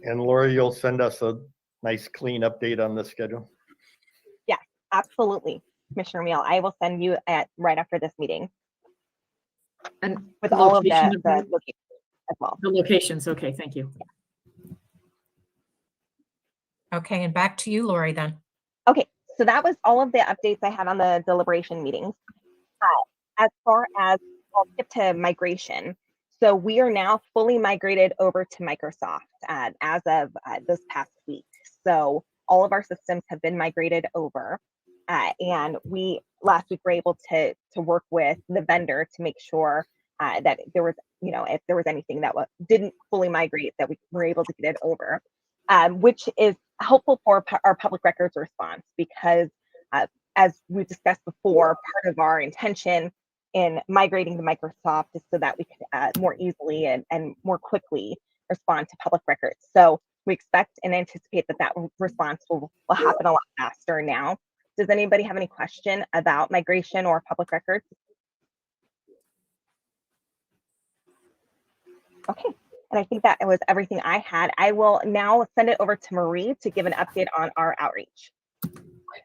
Speaker 10: And Lori, you'll send us a nice clean update on the schedule.
Speaker 9: Yes, absolutely. Commissioner Meal, I will send you right after this meeting
Speaker 4: And
Speaker 9: with
Speaker 4: the
Speaker 9: all of
Speaker 4: location
Speaker 9: the locations as well.
Speaker 4: the locations. Okay, thank you.
Speaker 1: Okay, and back to you, Lori, then.
Speaker 9: Okay, so that was all of the updates I had on the deliberation meetings. As far as, I'll skip to migration. So we are now fully migrated over to Microsoft as of this past week. So all of our systems have been migrated over. And we last week were able to work with the vendor to make sure that there was, if there was anything that didn't fully migrate, that we were able to get it over, which is helpful for our public records response, because as we discussed before, part of our intention in migrating to Microsoft is so that we can more easily and more quickly respond to public records. So we expect and anticipate that response will happen a lot faster now. Does anybody have any question about migration or public records? Okay, and I think that was everything I had. I will now send it over to Marie to give an update on our outreach.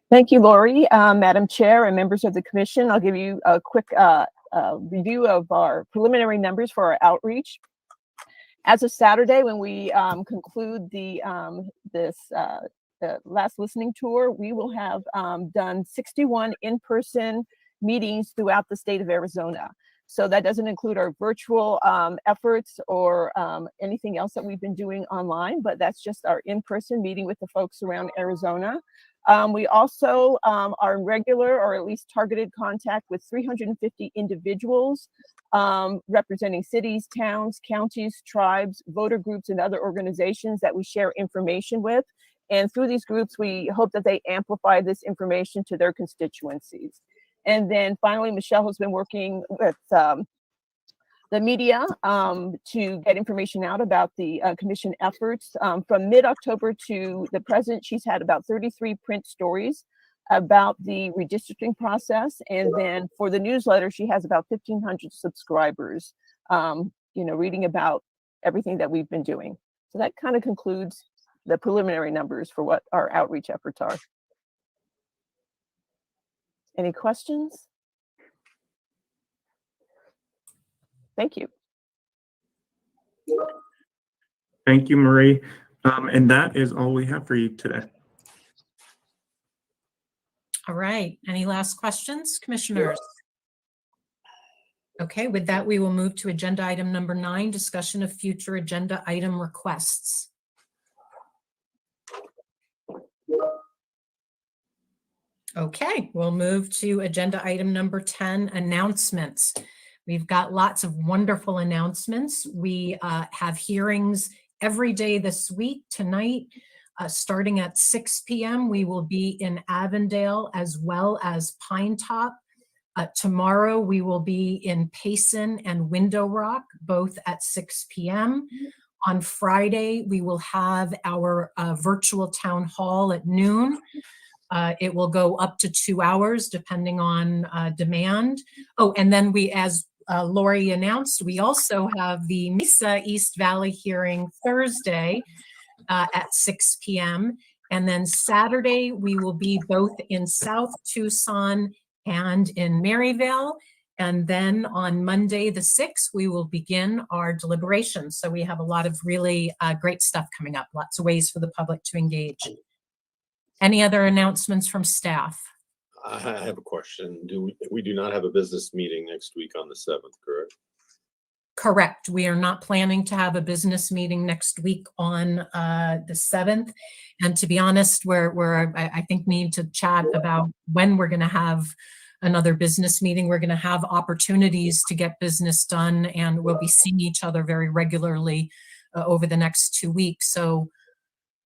Speaker 13: Thank you, Lori. Madam Chair and members of the commission, I'll give you a quick review of our preliminary numbers for our outreach. As of Saturday, when we conclude the last listening tour, we will have done 61 in-person meetings throughout the state of Arizona. So that doesn't include our virtual efforts or anything else that we've been doing online, but that's just our in-person meeting with the folks around Arizona. We also are in regular or at least targeted contact with 350 individuals representing cities, towns, counties, tribes, voter groups, and other organizations that we share information with. And through these groups, we hope that they amplify this information to their constituencies. And then finally, Michelle has been working with the media to get information out about the commission efforts. From mid-October to the present, she's had about 33 print stories about the redistricting process. And then for the newsletter, she has about 1,500 subscribers, reading about everything that we've been doing. So that kind of concludes the preliminary numbers for what our outreach efforts are. Any questions? Thank you.
Speaker 11: Thank you, Marie. And that is all we have for you today.
Speaker 1: All right. Any last questions, commissioners? Okay, with that, we will move to agenda item number 9, discussion of future agenda item requests. Okay, we'll move to agenda item number 10, announcements. We've got lots of wonderful announcements. We have hearings every day this week. Tonight, starting at 6 p.m., we will be in Avondale as well as Pine Top. Tomorrow, we will be in Payson and Window Rock, both at 6 p.m. On Friday, we will have our virtual town hall at noon. It will go up to 2 hours depending on demand. Oh, and then we, as Lori announced, we also have the Mesa East Valley hearing Thursday at 6 p.m. And then Saturday, we will be both in South Tucson and in Maryvale. And then on Monday, the 6th, we will begin our deliberations. So we have a lot of really great stuff coming up, lots of ways for the public to engage. Any other announcements from staff?
Speaker 8: I have a question. We do not have a business meeting next week on the 7th, correct?
Speaker 1: Correct. We are not planning to have a business meeting next week on the 7th. And to be honest, we're I think need to chat about when we're going to have another business meeting. We're going to have opportunities to get business done, and we'll be seeing each other very regularly over the next 2 weeks. So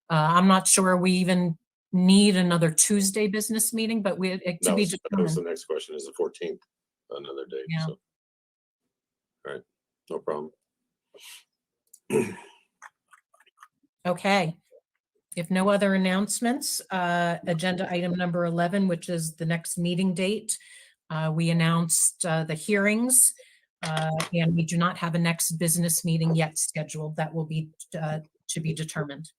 Speaker 1: I'm not sure we even need another Tuesday business meeting, but to
Speaker 8: That
Speaker 1: be
Speaker 8: was the
Speaker 1: determined.
Speaker 8: next question, is the 14th another date?
Speaker 1: Yeah.
Speaker 8: So. All right, no problem.
Speaker 1: Okay. If no other announcements, agenda item number 11, which is the next meeting date. We announced the hearings, and we do not have a next business meeting yet scheduled. That will be to be determined.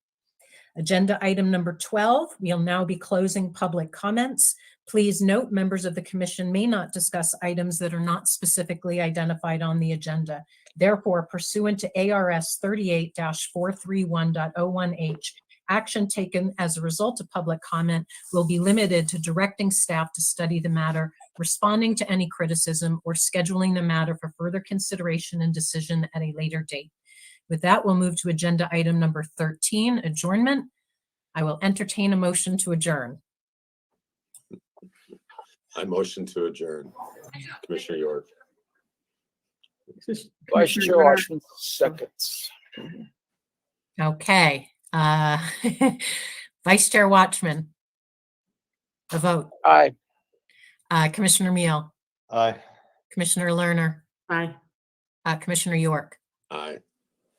Speaker 1: Agenda item number 12, we'll now be closing public comments. Please note, members of the commission may not discuss items that are not specifically identified on the agenda. Therefore, pursuant to ARS 38-431.01H, action taken as a result of public comment will be limited to directing staff to study the matter, responding to any criticism, or scheduling the matter for further consideration and decision at a later date. With that, we'll move to agenda item number 13, adjournment. I will entertain a motion to adjourn.
Speaker 8: I motion to adjourn. Commissioner York.
Speaker 7: Vice
Speaker 4: Commissioner
Speaker 7: Chair
Speaker 4: Leonard.
Speaker 7: Washington, seconds.
Speaker 1: Okay. Vice Chair Watchman, a vote.
Speaker 7: Aye.
Speaker 1: Commissioner Meal,
Speaker 10: Aye.
Speaker 1: Commissioner Lerner,
Speaker 4: Aye.
Speaker 1: Commissioner York.
Speaker 8: Aye.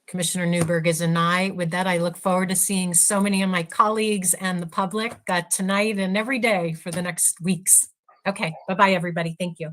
Speaker 1: Commissioner Newberg is an aye. With that, I look forward to seeing so many of my colleagues and the public tonight and every day for the next weeks. Okay, bye-bye, everybody. Thank you.